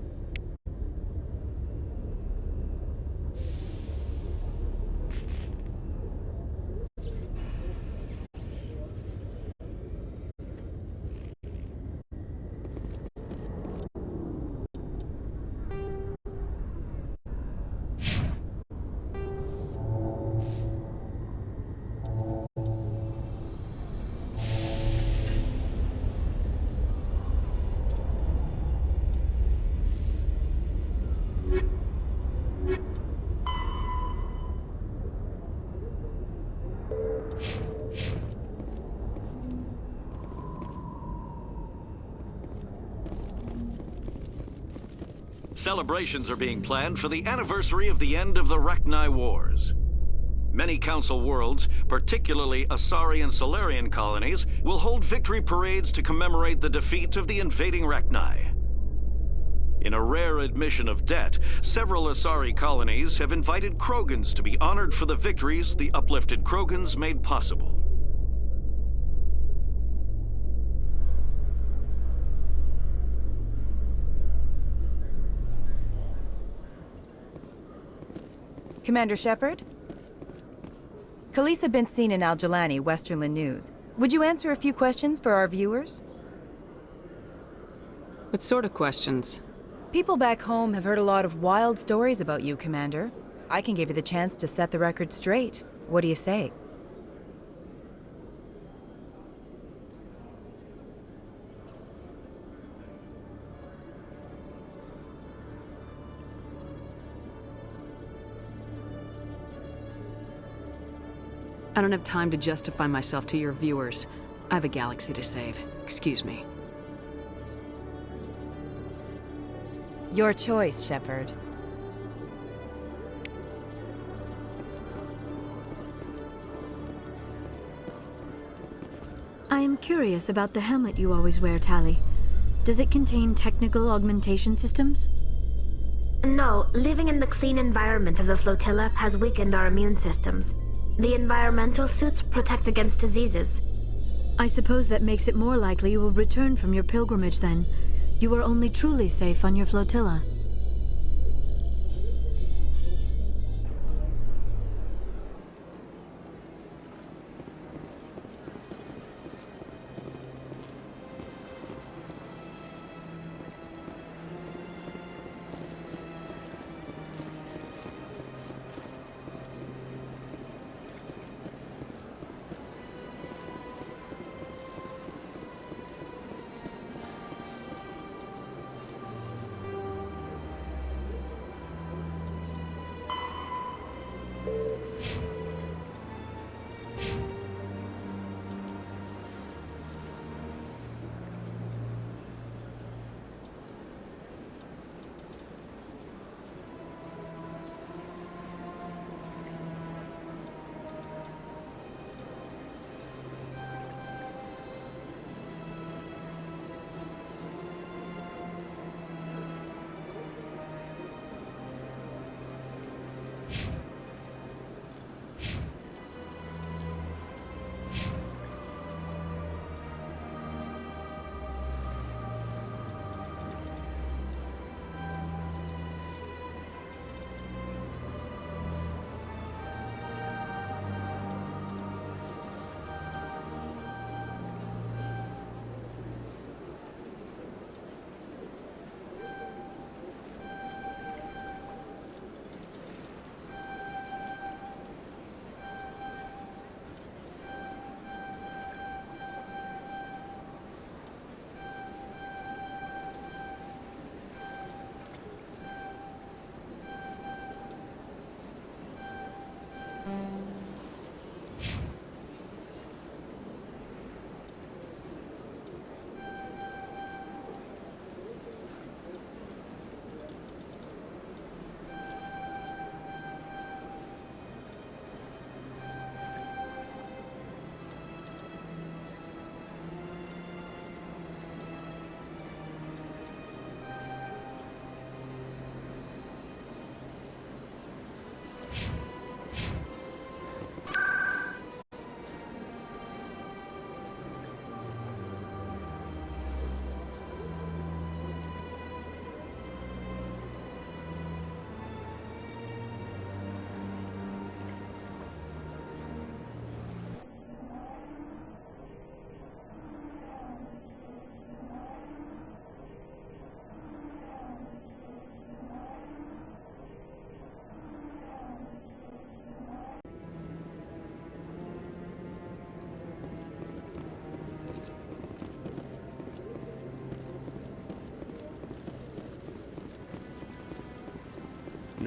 R: Celebrations are being planned for the anniversary of the end of the Rachni Wars. Many Council worlds, particularly Asari and Solarian colonies, will hold victory parades to commemorate the defeat of the invading Rachni. In a rare admission of debt, several Asari colonies have invited Krogans to be honored for the victories the uplifted Krogans made possible.
A: Commander Shepard? Khalisah bint Sinan al-Jalani, Westerland News. Would you answer a few questions for our viewers?
S: What sort of questions?
A: People back home have heard a lot of wild stories about you, Commander. I can give you the chance to set the record straight. What do you say?
S: I don't have time to justify myself to your viewers. I have a galaxy to save. Excuse me.
A: Your choice, Shepard.
P: I am curious about the helmet you always wear, Tali. Does it contain technical augmentation systems?
J: No, living in the clean environment of the flotilla has weakened our immune systems. The environmental suits protect against diseases.
P: I suppose that makes it more likely you will return from your pilgrimage then. You are only truly safe on your flotilla.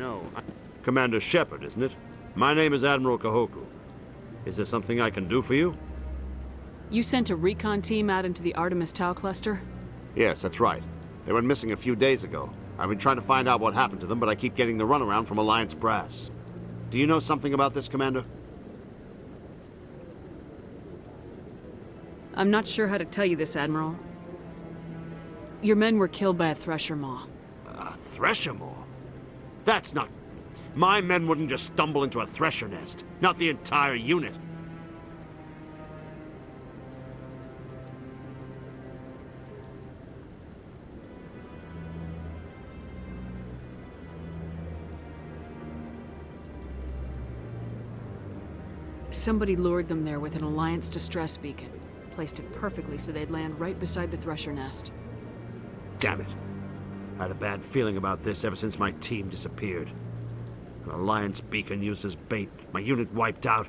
D: No. Commander Shepard, isn't it? My name is Admiral Kahoku. Is there something I can do for you?
S: You sent a recon team out into the Artemis Tau cluster?
D: Yes, that's right. They went missing a few days ago. I've been trying to find out what happened to them, but I keep getting the runaround from Alliance brass. Do you know something about this, Commander?
S: I'm not sure how to tell you this, Admiral. Your men were killed by a Thresher Maw.
D: A Thresher Maw? That's not... My men wouldn't just stumble into a Thresher nest. Not the entire unit.
S: Somebody lured them there with an Alliance distress beacon. Placed it perfectly so they'd land right beside the Thresher nest.
D: Damn it. I had a bad feeling about this ever since my team disappeared. An Alliance beacon used as bait, my unit wiped out,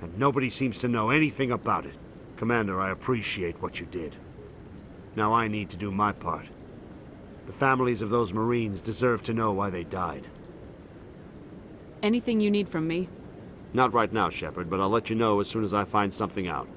D: and nobody seems to know anything about it. Commander, I appreciate what you did. Now I need to do my part. The families of those Marines deserve to know why they died.
S: Anything you need from me?
D: Not right now, Shepard, but I'll let you know as soon as I find something out.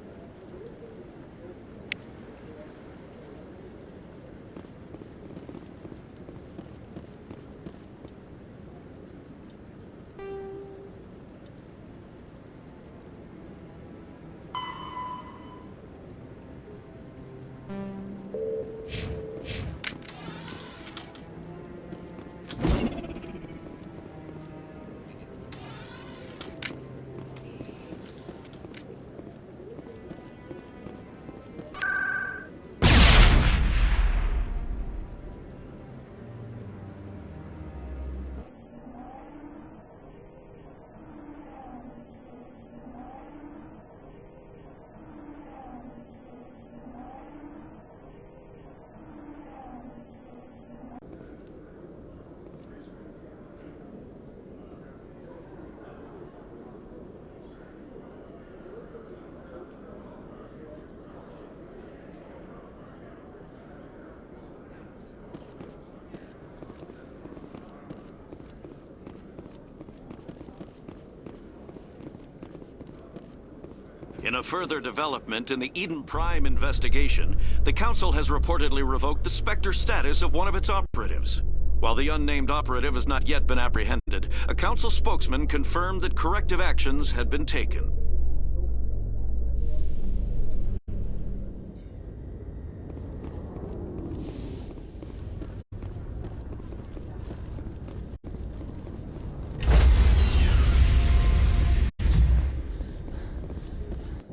R: In a further development in the Eden Prime investigation, the Council has reportedly revoked the Spectre status of one of its operatives. While the unnamed operative has not yet been apprehended, a Council spokesman confirmed that corrective actions had been taken.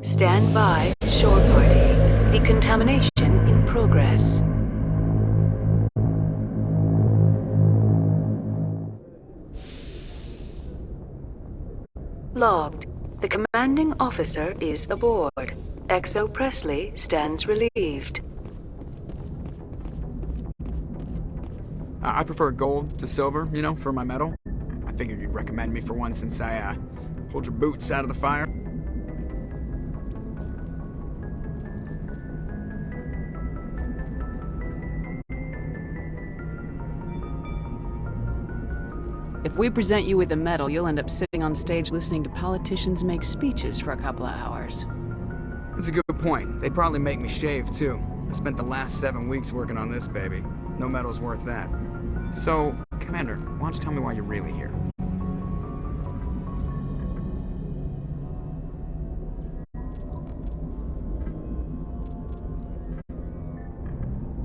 C: Stand by, shore party. Decontamination in progress. Logged. The commanding officer is aboard. XO Presley stands relieved.
F: I prefer gold to silver, you know, for my medal. I figured you'd recommend me for one since I, pulled your boots out of the fire.
S: If we present you with a medal, you'll end up sitting on stage listening to politicians make speeches for a couple of hours.
F: That's a good point. They'd probably make me shave, too. I spent the last 7 weeks working on this baby. No medal's worth that. So, Commander, why don't you tell me why you're really here?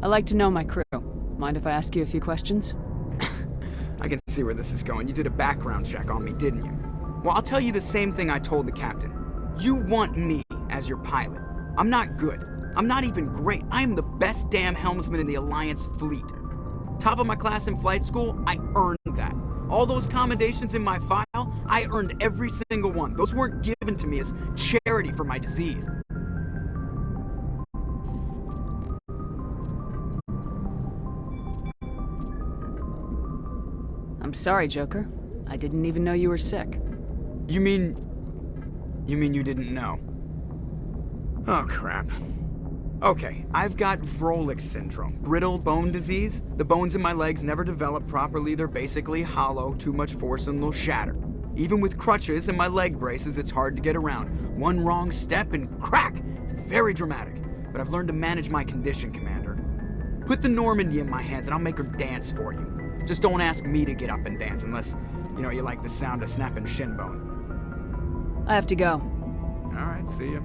S: I like to know my crew. Mind if I ask you a few questions?
F: I can see where this is going. You did a background check on me, didn't you? Well, I'll tell you the same thing I told the captain. You want me as your pilot. I'm not good. I'm not even great. I am the best damn helmsman in the Alliance fleet. Top of my class in flight school, I earned that. All those commendations in my file, I earned every single one. Those weren't given to me as charity for my disease.
S: I'm sorry, Joker. I didn't even know you were sick.
F: You mean you didn't know? Oh, crap. Okay, I've got Vrolik syndrome, brittle bone disease. The bones in my legs never develop properly, they're basically hollow, too much force and they'll shatter. Even with crutches and my leg braces, it's hard to get around. One wrong step and crack! It's very dramatic, but I've learned to manage my condition, Commander. Put the Normandy in my hands and I'll make her dance for you. Just don't ask me to get up and dance unless, you like the sound of snapping shin bone.
S: I have to go.
F: Alright, see ya.